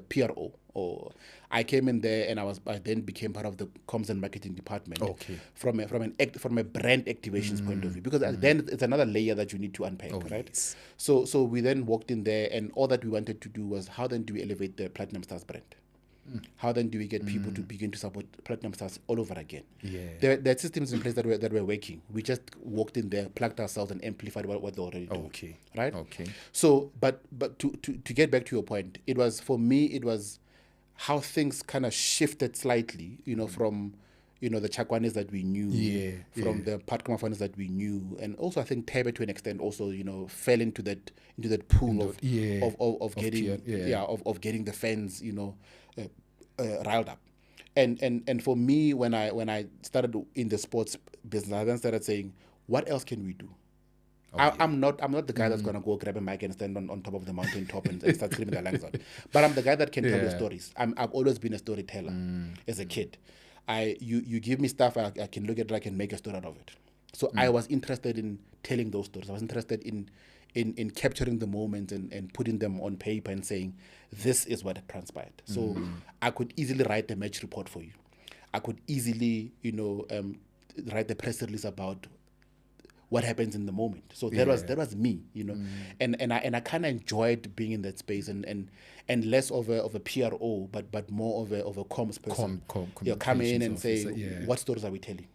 S1: PRO. Or I came in there and I then became part of the comms and marketing department.
S2: Okay.
S1: From a brand activations point of view, because then it's another layer that you need to unpack, right?
S2: Yes.
S1: So we then walked in there, and all that we wanted to do was, how then do we elevate the Platinum Stars brand? How then do we get people to begin to support Platinum Stars all over again? There are systems in place that were working. We just walked in there, plugged ourselves, and amplified what they already do.
S2: Okay.
S1: Right?
S2: Okay.
S1: So, but to get back to your point, it was, for me, it was how things kind of shifted slightly, from the Chakwanes that we knew, from the Patko Mafanis that we knew, and also I think Tebe to an extent also fell into that pool of getting the fans riled up, and for me, when I started in the sports business, I then started saying, what else can we do? I'm not the guy that's gonna go grab a mic and stand on top of the mountain top and start screaming their lungs out, but I'm the guy that can tell the stories. I've always been a storyteller as a kid. You give me stuff, I can look at it, I can make a story out of it. So I was interested in telling those stories. I was interested in in capturing the moment and putting them on paper and saying, this is what transpired. So I could easily write a match report for you. I could easily, write the press release about what happens in the moment. So that was me, and I kind of enjoyed being in that space and less of a PRO, but more of a comms person. Come in and say, what stories are we telling?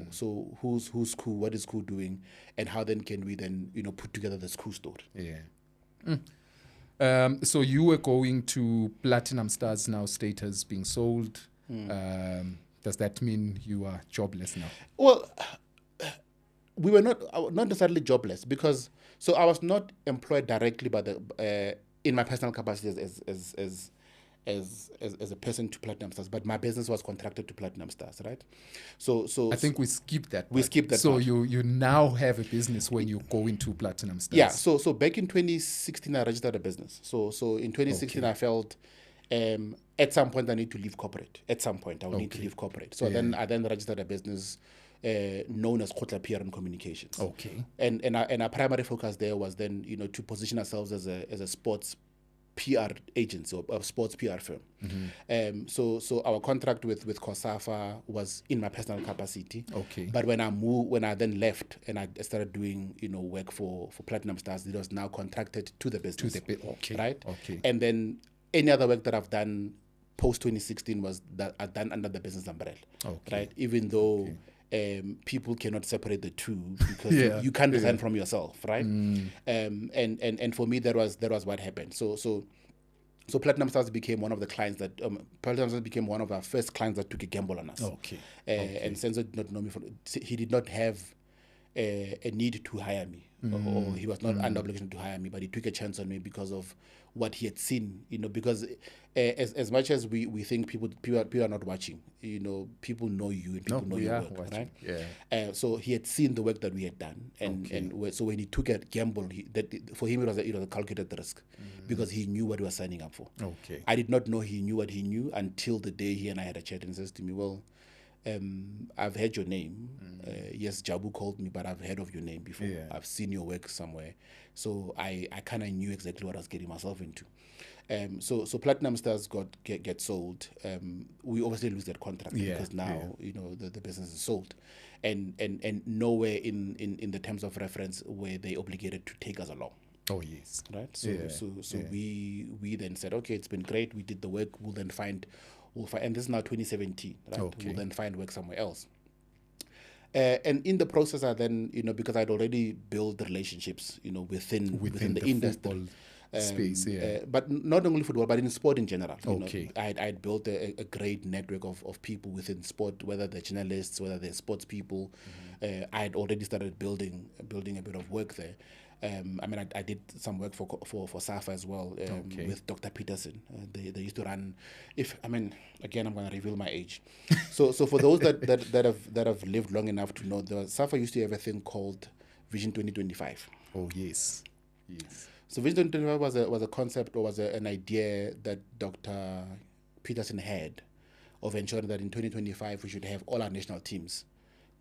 S1: So who's cool, what is cool doing, and how then can we then put together this cool story?
S2: So you were going to Platinum Stars now, status being sold. Does that mean you are jobless now?
S1: Well, we were not necessarily jobless, because so I was not employed directly by the in my personal capacity as a person to Platinum Stars, but my business was contracted to Platinum Stars, right? So
S2: I think we skipped that.
S1: We skipped that.
S2: So
S1: part.
S2: you now have a business when you go into Platinum Stars.
S1: Yeah. So back in 2016 I registered a business. So in 2016 I felt at some point I need to leave corporate. At some point I will need to leave corporate. So then I registered a business known as Kgotla PR Communications.
S2: Okay.
S1: And our primary focus there was then to position ourselves as a sports PR agency or a sports PR firm. So our contract with COSAFA was in my personal capacity.
S2: Okay.
S1: But when I then left and I started doing work for Platinum Stars, it was now contracted to the business.
S2: Okay.
S1: Right.
S2: Okay.
S1: And then any other work that I've done post 2016 was that I've done under the business umbrella. Okay. Right. Even though people cannot separate the two, because you can't resign from yourself, right? And for me that was what happened. So Platinum Stars became one of the clients that Platinum Stars became one of our first clients that took a gamble on us.
S2: Okay.
S1: And Senzo did not know me he did not have a need to hire me, or he was not under obligation to hire me, but he took a chance on me because of what he had seen, because as much as we think people are not watching, people know you and people know your work,
S2: watching.
S1: Right? So he had seen the work that we had done, so when he took a gamble, for him it was a calculated risk, because he knew what he was signing up for.
S2: Okay.
S1: I did not know he knew what he knew until the day he and I had a chat, and says to me, well, I've heard your name. Yes, Jabu called me, but I've heard of your name before. I've seen your work somewhere. So I kind of knew exactly what I was getting myself into. So Platinum Stars get sold. We obviously lose that contract because now the business is sold, and nowhere in the terms of reference were they obligated to take us along.
S2: Oh yes,
S1: right. So we then said, okay, it's been great. We did the work. We'll find, and this is now 2017, right? Okay. We'll then find work somewhere else. And in the process, I then, because I'd already built relationships, within the industry
S2: space,
S1: but not only football, but in sport in general. I'd built a great network of people within sport, whether they're journalists, whether they're sports people. I'd already started building a bit of work there. I did some work for SAFA as well, with Dr. Peterson. They used to run. Again, I'm going to reveal my age. So for those that have lived long enough to know, the SAFA used to have a thing called Vision 2025.
S2: Oh yes, yes.
S1: So Vision 2025 was a concept, or was an idea that Dr. Peterson had, of ensuring that in 2025 we should have all our national teams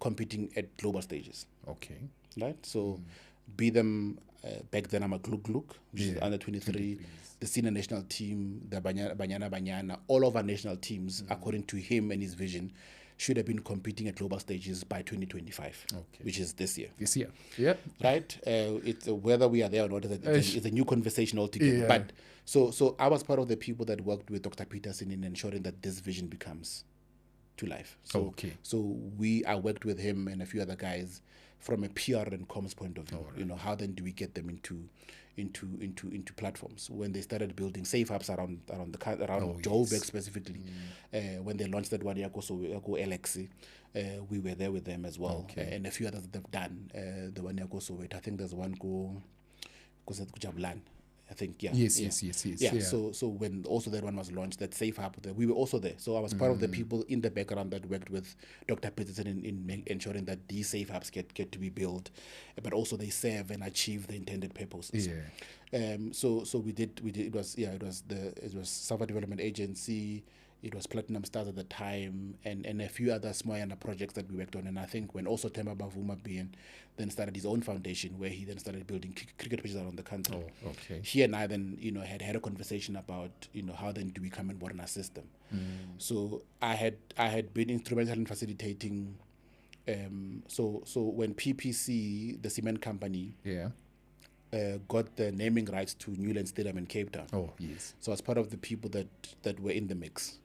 S1: competing at global stages.
S2: Okay.
S1: Right. So. Be them back then I'm a Gluk, which is under 23, the senior national team, the Banyana, all of our national teams, according to him and his vision, should have been competing at global stages by 2025, which is this year.
S2: Yep.
S1: Right? It's whether we are there or not, it's a new conversation altogether. Yeah. But so I was part of the people that worked with Dr. Peterson in ensuring that this vision becomes to life. So I worked with him and a few other guys from a PR and comms point of view. Right. How then do we get them into platforms? When they started building safe hubs around Joburg specifically, when they launched that one, Yako LXC, we were there with them as well, and a few others that they've done. The one Yako Soweto, I think there's one go Jablan. I think,
S2: Yes.
S1: So when also that one was launched, that safe hub, we were also there. So I was part of the people in the background that worked with Dr. Peterson in ensuring that these safe hubs get to be built, but also they serve and achieve the intended purposes. So we did. It was SAFA Development Agency. it was Platinum Stars at the time, and a few other small projects that we worked on. And I think when also Themba Bavuma then started his own foundation, where he then started building cricket pitches around the country.
S2: Oh, okay.
S1: He and I then, had a conversation about, how then do we come and board in our system. So I had been instrumental in facilitating. So when PPC, the cement company, got the naming rights to Newland Stadium in Cape Town.
S2: Oh, yes.
S1: So as part of the people that were in the mix.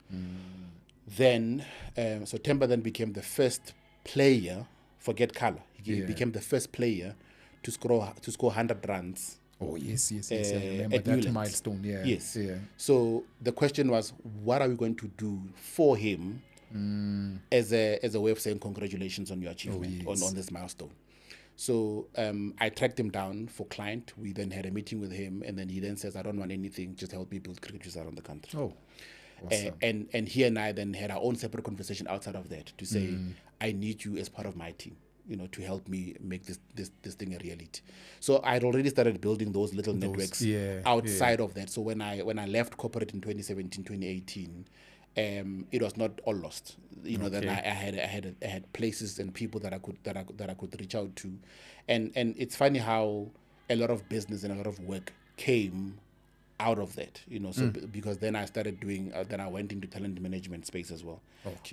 S1: Then, so Themba then became the first player, forget color, he became the first player to score 100 runs.
S2: Oh, yes. I remember that
S1: Newlands.
S2: milestone,
S1: Yes.
S2: Yeah.
S1: So the question was, what are we going to do for him as a way of saying congratulations on your achievement, on this milestone? So I tracked him down for client. We then had a meeting with him, and then he then says, I don't want anything, just help me build cricketers around the country.
S2: Oh, awesome.
S1: And he and I then had our own separate conversation outside of that to say, I need you as part of my team, to help me make this thing a reality. So I'd already started building those little networks outside of that. So when I left corporate in 2017, 2018, it was not all lost. Then I had places and people that I could reach out to, and it's funny how a lot of business and a lot of work came out of that. Because then I started doing. Then I went into talent management space as well,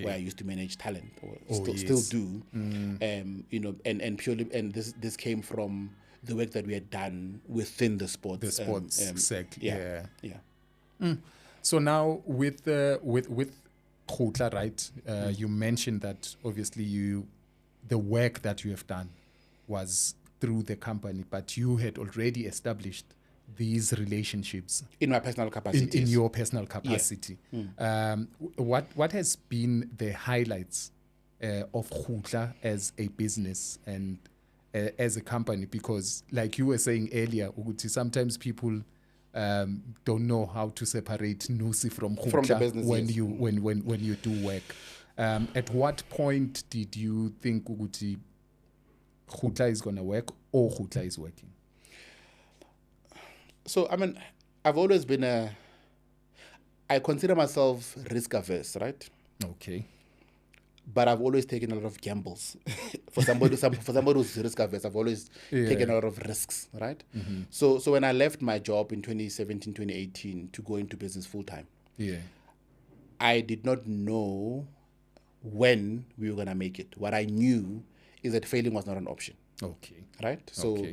S1: where I used to manage talent, or still do. And purely, and this came from the work that we had done within the sports.
S2: The sports sector.
S1: Yeah.
S2: So now with Kgotla, right? You mentioned that obviously the work that you have done was through the company, but you had already established these relationships
S1: in my personal capacity.
S2: In your personal capacity. What has been the highlights of Kgotla as a business and as a company? Because like you were saying earlier, Uguti, sometimes people don't know how to separate Nnusi from
S1: the business,
S2: when you do work. At what point did you think Uguti Kgotla is gonna work or Kgotla is working?
S1: So I've always been I consider myself risk averse, right?
S2: Okay.
S1: But I've always taken a lot of gambles. for somebody who's risk averse, I've always taken a lot of risks, right? So when I left my job in 2017, 2018 to go into business full time, I did not know when we were gonna make it. What I knew is that failing was not an option.
S2: Okay.
S1: Right? So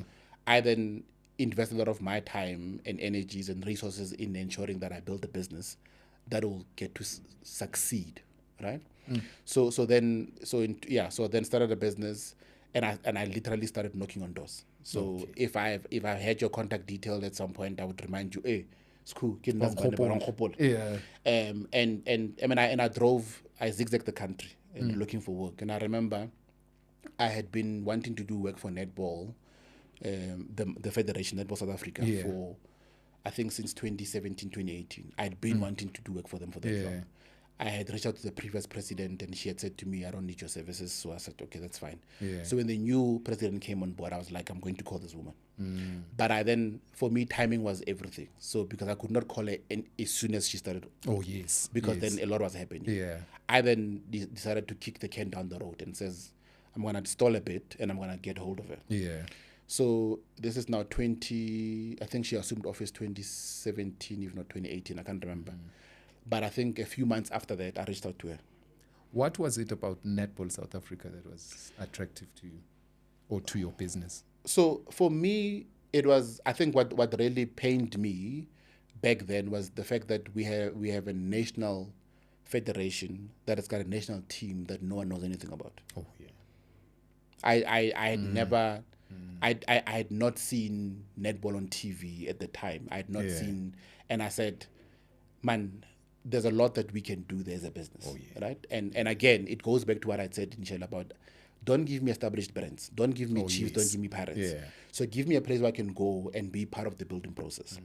S1: I then invested a lot of my time and energies and resources in ensuring that I build a business that will get to succeed, right? So then started a business, and I literally started knocking on doors. So if I had your contact detail at some point, I would remind you, hey, it's cool. And I zigzagged the country and looking for work. And I remember I had been wanting to do work for Netball, the Federation, Netball South Africa, for I think since 2017, 2018. I'd been wanting to do work for them for that long. I had reached out to the previous president, and she had said to me, I don't need your services. So I said, okay, that's fine. So when the new president came on board, I was like, I'm going to call this woman. But for me, timing was everything. So because I could not call her as soon as she started. Because then a lot was happening. I then decided to kick the can down the road and says, I'm going to stall a bit and I'm going to get hold of her. So this is now I think she assumed office 2017, if not 2018. I can't remember. But I think a few months after that, I reached out to her.
S2: What was it about Netball South Africa that was attractive to you or to your business?
S1: So for me, it was, I think what really pained me back then was the fact that we have a national federation that has got a national team that no one knows anything about. I had never... I had not seen netball on TV at the time. I had not seen... And I said, man... there's a lot that we can do there as a business, right? And again, it goes back to what I said initially about don't give me established brands, don't give me Chiefs, don't give me Pirates. So give me a place where I can go and be part of the building process.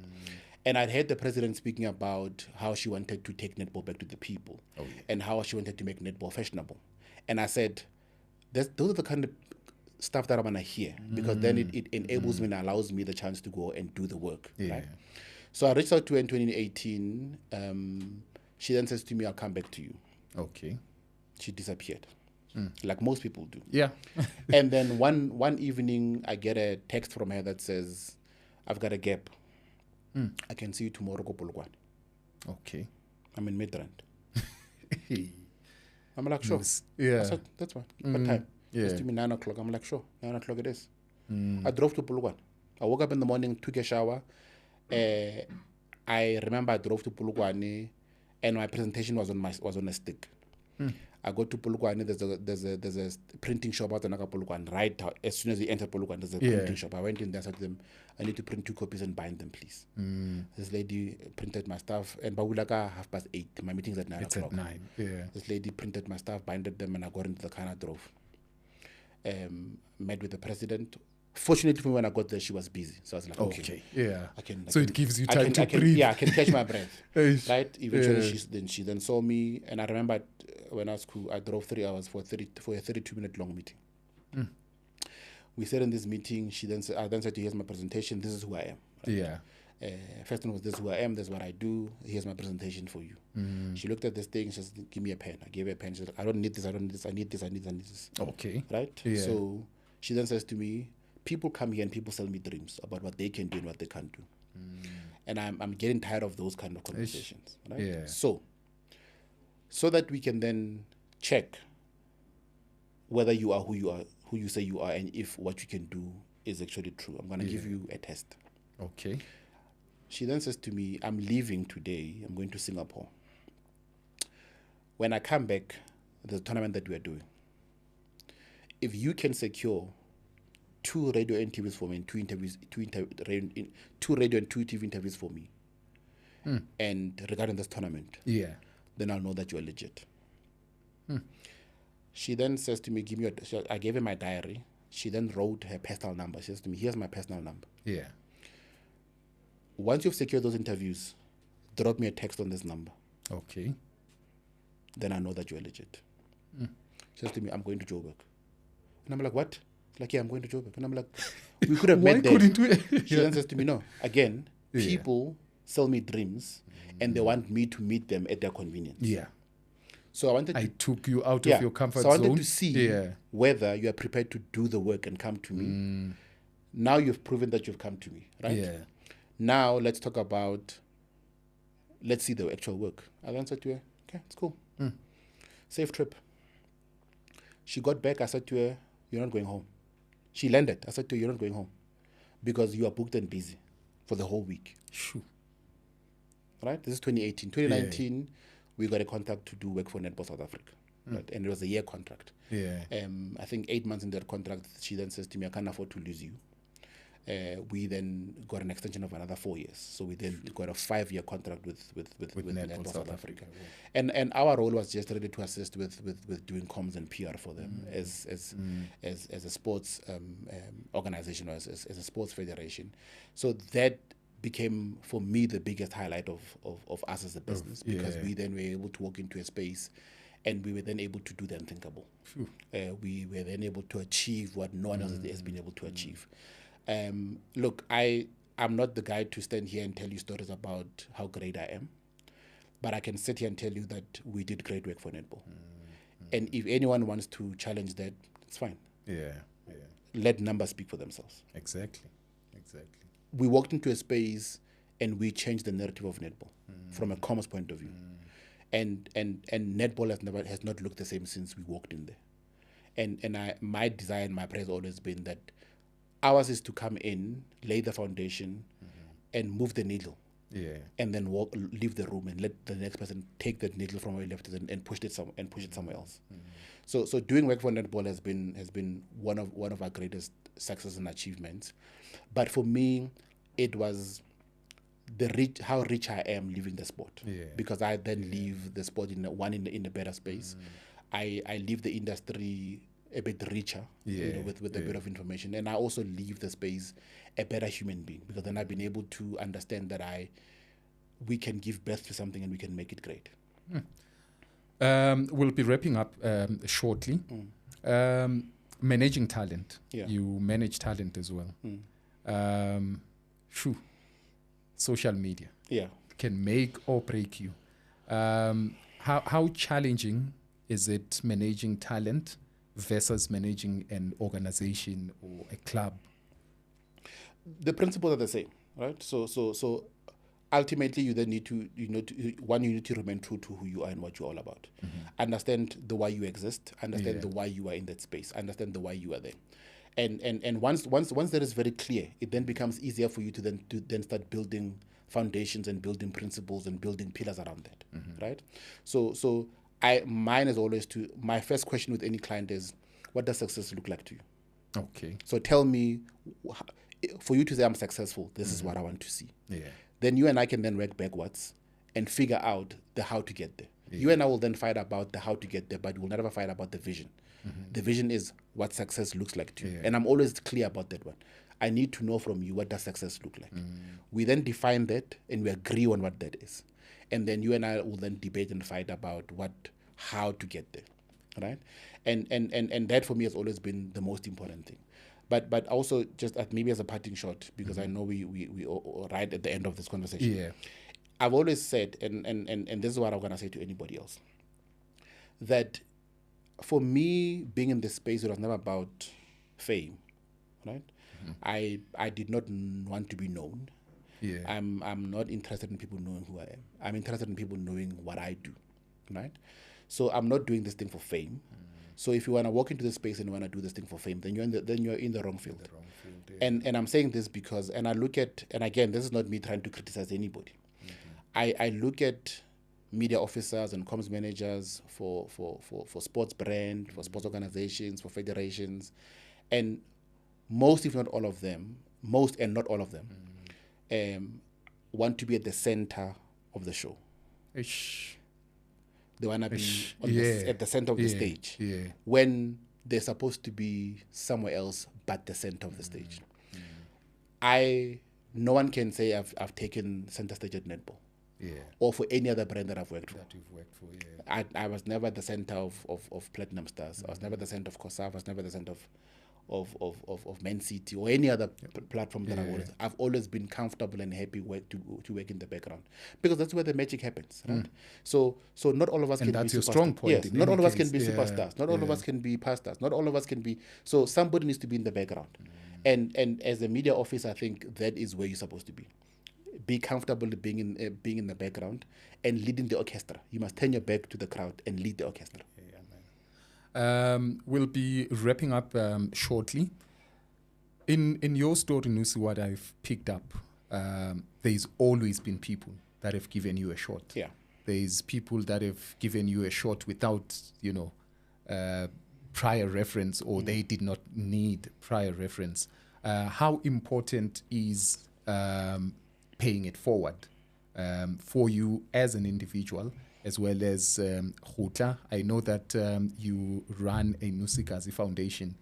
S1: And I'd heard the president speaking about how she wanted to take netball back to the people and how she wanted to make netball fashionable. And I said, those are the kind of stuff that I want to hear, because then it enables me and allows me the chance to go and do the work, right? So I reached out to her in 2018. She then says to me, I'll come back to you.
S2: Okay.
S1: She disappeared, like most people do.
S2: Yeah.
S1: And then one evening, I get a text from her that says, I've got a gap. I can see you tomorrow, go Polokwane.
S2: Okay.
S1: I'm in Midrand. I'm like, sure.
S2: Yeah.
S1: I said, that's fine. What time?
S2: Yeah.
S1: It's to me 9 o'clock. I'm like, sure, 9 o'clock it is. I drove to Polokwane. I woke up in the morning, took a shower. I remember I drove to Polokwane, and my presentation was on a stick. I go to Polokwane. There's a printing shop out in Polokwane. Right as soon as you enter Polokwane, there's a printing shop. I went in there, said to them, I need to print 2 copies and bind them, please. This lady printed my stuff, and Bawulaka 8:30. My meeting's at 9
S2: It's
S1: o'clock.
S2: at 9. Yeah.
S1: This lady printed my stuff, binded them, and I got into the car and I drove. Met with the president. Fortunately for me, when I got there, she was busy. So I was like, okay.
S2: Yeah.
S1: I
S2: So it gives you time to breathe.
S1: Yeah, I can catch my breath. Right? Eventually,
S2: Yeah.
S1: she then saw me, and I remember when I was cool, I drove 3 hours for a 32-minute long meeting. We sat in this meeting. I then said, here's my presentation. This is who I am. Right?
S2: Yeah.
S1: First one was, this is who I am. This is what I do. Here's my presentation for you. She looked at this thing. She said, give me a pen. I gave her a pen. She said, I don't need this. I don't need this. I need this. I need this.
S2: Okay.
S1: Right?
S2: Yeah.
S1: So she then says to me, people come here and people sell me dreams about what they can do and what they can't do. And I'm getting tired of those kind of conversations. Right?
S2: Yeah.
S1: So that we can then check whether you are who you say you are, and if what you can do is actually true. I'm going to give you a test.
S2: Okay.
S1: She then says to me, I'm leaving today. I'm going to Singapore. When I come back, there's a tournament that we are doing. If you can secure 2 radio interviews for me and 2 radio and 2 TV interviews for me, and regarding this tournament, then I'll know that you are legit. She then says to me, I gave her my diary. She then wrote her personal number. She says to me, here's my personal number.
S2: Yeah.
S1: Once you've secured those interviews, drop me a text on this number.
S2: Okay.
S1: Then I know that you're legit. She says to me, I'm going to Joburg. And I'm like, what? Like, yeah, I'm going to Joburg. And I'm like, we could have met there.
S2: Why couldn't we?
S1: She then says to me, no. Again, people sell me dreams, and they want me to meet them at their convenience.
S2: Yeah.
S1: So I
S2: took you out of your comfort
S1: zone. So I
S2: zone.
S1: wanted to see whether you are prepared to do the work and come to me. Now you've proven that you've come to me, right?
S2: Yeah.
S1: Now let's talk about, let's see the actual work. I then said to her, okay, it's cool. Safe trip. She got back. I said to her, you're not going home. She landed. I said to her, you're not going home because you are booked and busy for the whole week.
S2: Sure.
S1: Right? This is 2018. 2019, we got a contract to do work for Netball South Africa. Right? And it was a year contract.
S2: Yeah.
S1: I think 8 months in that contract, she then says to me, I can't afford to lose you. We then got an extension of another 4 years. So we then got a 5-year contract with Netball South Africa. And our role was just really to assist with doing comms and PR for them as a sports organization or as a sports federation. So that became, for me, the biggest highlight of us as a business, because we then were able to walk into a space and we were then able to do the unthinkable. We were then able to achieve what no one else has been able to achieve. Look, I'm not the guy to stand here and tell you stories about how great I am, but I can sit here and tell you that we did great work for Netball. And if anyone wants to challenge that, it's fine. Let numbers speak for themselves.
S2: Exactly.
S1: We walked into a space and we changed the narrative of Netball from a commerce point of view. And Netball has not looked the same since we walked in there. And my desire and my prayer has always been that ours is to come in, lay the foundation, and move the needle. And then leave the room and let the next person take that needle from where we left it and push it somewhere else. So doing work for Netball has been one of our greatest successes and achievements. But for me, it was how rich I am leaving the sport, because I then leave the sport in a better space. I leave the industry a bit richer, with a bit of information, and I also leave the space a better human being, because then I've been able to understand that we can give birth to something and we can make it great.
S2: We'll be wrapping up shortly. Managing talent. You manage talent as well. Social media can make or break you. How challenging is it managing talent versus managing an organization or a club?
S1: The principles are the same, right? So ultimately, you then need to you need to remain true to who you are and what you're all about. Understand the why you exist. Understand the why you are in that space. Understand the why you are there. And once that is very clear, it then becomes easier for you to then start building foundations and building principles and building pillars around that, right? So mine is always my first question with any client is, what does success look like to you?
S2: Okay.
S1: So tell me, for you to say I'm successful, this is what I want to see.
S2: Yeah.
S1: Then you and I can then work backwards and figure out the how to get there. You and I will then fight about the how to get there, but we'll never fight about the vision. The vision is what success looks like to you. And I'm always clear about that one. I need to know from you, what does success look like? We then define that and we agree on what that is. And then you and I will then debate and fight about how to get there. Right? And that for me has always been the most important thing. But also just maybe as a parting shot, because I know we right at the end of this conversation.
S2: Yeah.
S1: I've always said, and this is what I'm gonna say to anybody else, that for me being in this space, it was never about fame, right? I did not want to be known.
S2: Yeah.
S1: I'm not interested in people knowing who I am. I'm interested in people knowing what I do, right? So I'm not doing this thing for fame. So if you want to walk into this space and you want to do this thing for fame, then you're in the wrong field.
S2: Yeah.
S1: And I'm saying this because, and I look at, and again, this is not me trying to criticize anybody. I look at media officers and comms managers for sports brand, for sports organizations, for federations, and most, if not all of them, want to be at the center of the show.
S2: Ish.
S1: They want to be at the center of the stage when they're supposed to be somewhere else but the center of the stage. No one can say I've taken center stage at Netball. Or for any other brand that I've worked for.
S2: That you've worked for,
S1: I was never at the center of Platinum Stars. I was never at the center of COSAF. I was never at the center of Man City or any other platform that I've always been comfortable and happy to work in the background, because that's where the magic happens, right? So not all of us can be superstars.
S2: That's your strong point.
S1: Yes, not all of us can be superstars. Not all of us can be pastors. Not all of us can be. So somebody needs to be in the background, and as a media officer, I think that is where you're supposed to be. Be comfortable being in the background and leading the orchestra. You must turn your back to the crowd and lead the orchestra.
S2: We'll be wrapping up shortly. In your story, Nnusi, what I've picked up, there's always been people that have given you a shot.
S1: Yeah.
S2: There's people that have given you a shot without, prior reference, or they did not need prior reference. How important is paying it forward for you as an individual, as well as Kgotla? I know that you run a Nnusi Gazi Foundation.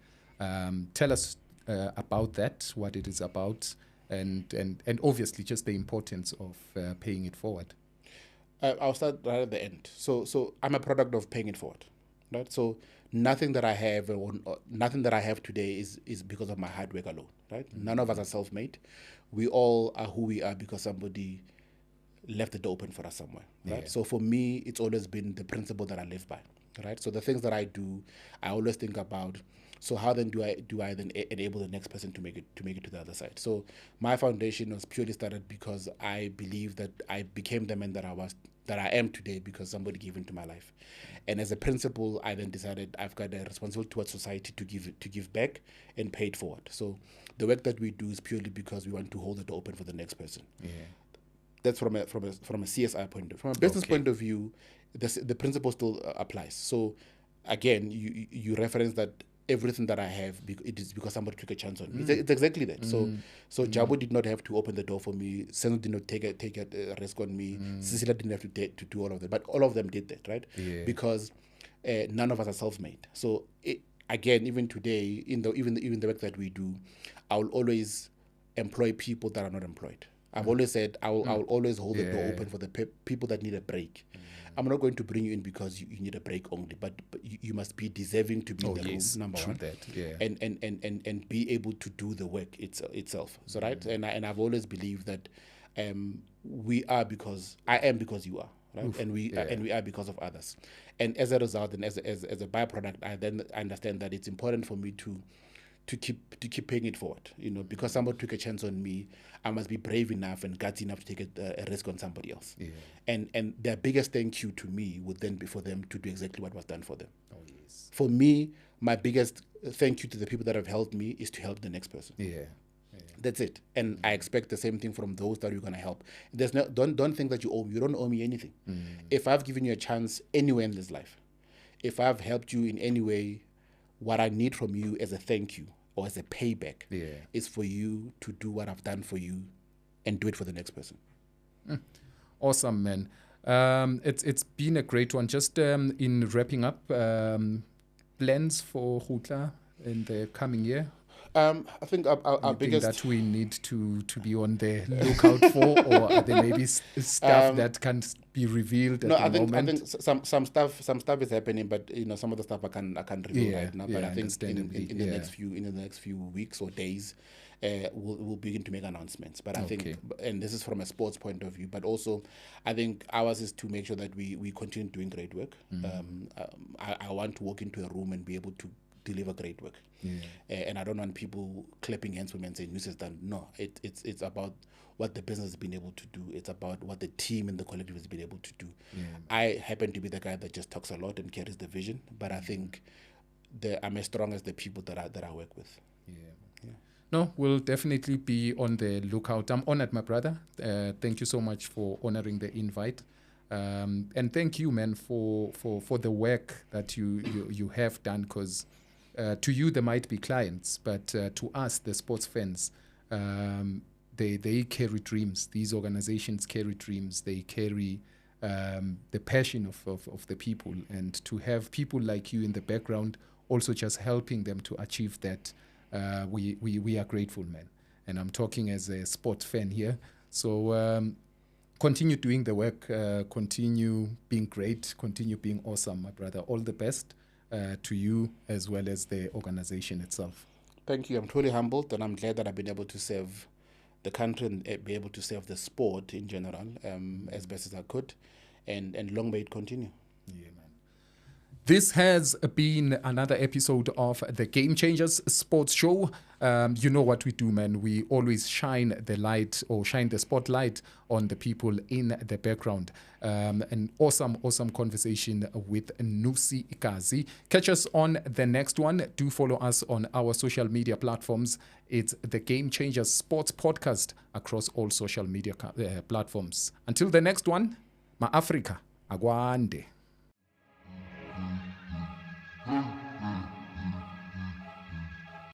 S2: Tell us about that, what it is about, and obviously just the importance of paying it forward.
S1: I'll start right at the end. So I'm a product of paying it forward, right? So nothing that I have today is because of my hard work alone, right? None of us are self-made. We all are who we are because somebody left the door open for us somewhere, right? So for me, it's always been the principle that I live by, right? So the things that I do, I always think about, so how then do I then enable the next person to make it to the other side? So my foundation was purely started because I believe that I became the man that I am today because somebody gave into my life. And as a principle, I then decided I've got a responsibility towards society to give back and pay it forward. So the work that we do is purely because we want to hold the door open for the next person. That's from a CSI point of view. From a business point of view, the principle still applies. So again, you reference that everything that I have, it is because somebody took a chance on me. It's exactly that. So Jabu did not have to open the door for me. Senzo did not take a risk on me. Cecilia didn't have to do all of that. But all of them did that, right? Because none of us are self-made. So again, even today, even the work that we do, I will always employ people that are not employed. I've always said I will always hold the door open for the people that need a break. I'm not going to bring you in because you need a break only, but you must be deserving to be in the room, number one. And be able to do the work itself. So right, and I've always believed that I am because you are, right?
S2: Oof,
S1: And we are because of others. And as a result, and as a byproduct, I then understand that it's important for me to keep paying it forward. Because somebody took a chance on me, I must be brave enough and gutsy enough to take a risk on somebody else.
S2: Yeah.
S1: And their biggest thank you to me would then be for them to do exactly what was done for them.
S2: Oh, yes.
S1: For me, my biggest thank you to the people that have helped me is to help the next person.
S2: Yeah.
S1: That's it. And I expect the same thing from those that you're going to help. There's no, don't think that you owe me. You don't owe me anything. If I've given you a chance anywhere in this life, if I've helped you in any way, what I need from you as a thank you or as a payback is for you to do what I've done for you and do it for the next person.
S2: Awesome, man. It's been a great one. Just in wrapping up, plans for Kgotla in the coming year?
S1: I think our biggest
S2: that we need to be on the lookout for, or are there maybe stuff that can't be revealed at the moment?
S1: I think some stuff is happening, but some of the stuff I can't reveal right now. But I think in the next few weeks or days, we'll begin to make announcements. But I think, and this is from a sports point of view, but also I think ours is to make sure that we continue doing great work. I want to walk into a room and be able to deliver great work. And I don't want people clapping hands for me and saying Nnusi has done. No, it's about what the business has been able to do. It's about what the team and the collective has been able to do. I happen to be the guy that just talks a lot and carries the vision, but I think I'm as strong as the people that I work with.
S2: No, we'll definitely be on the lookout. I'm honored, my brother. Thank you so much for honoring the invite. And thank you, man, for the work that you have done, because to you there might be clients, but to us, the sports fans, they carry dreams. These organizations carry dreams. They carry the passion of the people, and to have people like you in the background also just helping them to achieve that, we are grateful, man. And I'm talking as a sports fan here. So continue doing the work, continue being great, continue being awesome, my brother. All the best to you as well as the organization itself.
S1: Thank you. I'm truly humbled, and I'm glad that I've been able to serve the country and be able to serve the sport in general as best as I could. And long may it continue.
S2: Yeah, man. This has been another episode of the Game Changers Sports Show. You know what we do, man. We always shine the light, or shine the spotlight on the people in the background. An awesome conversation with Nnusi Gazi. Catch us on the next one. Do follow us on our social media platforms. It's the Game Changers Sports Podcast across all social media platforms. Until the next one, Ma Africa, agwande.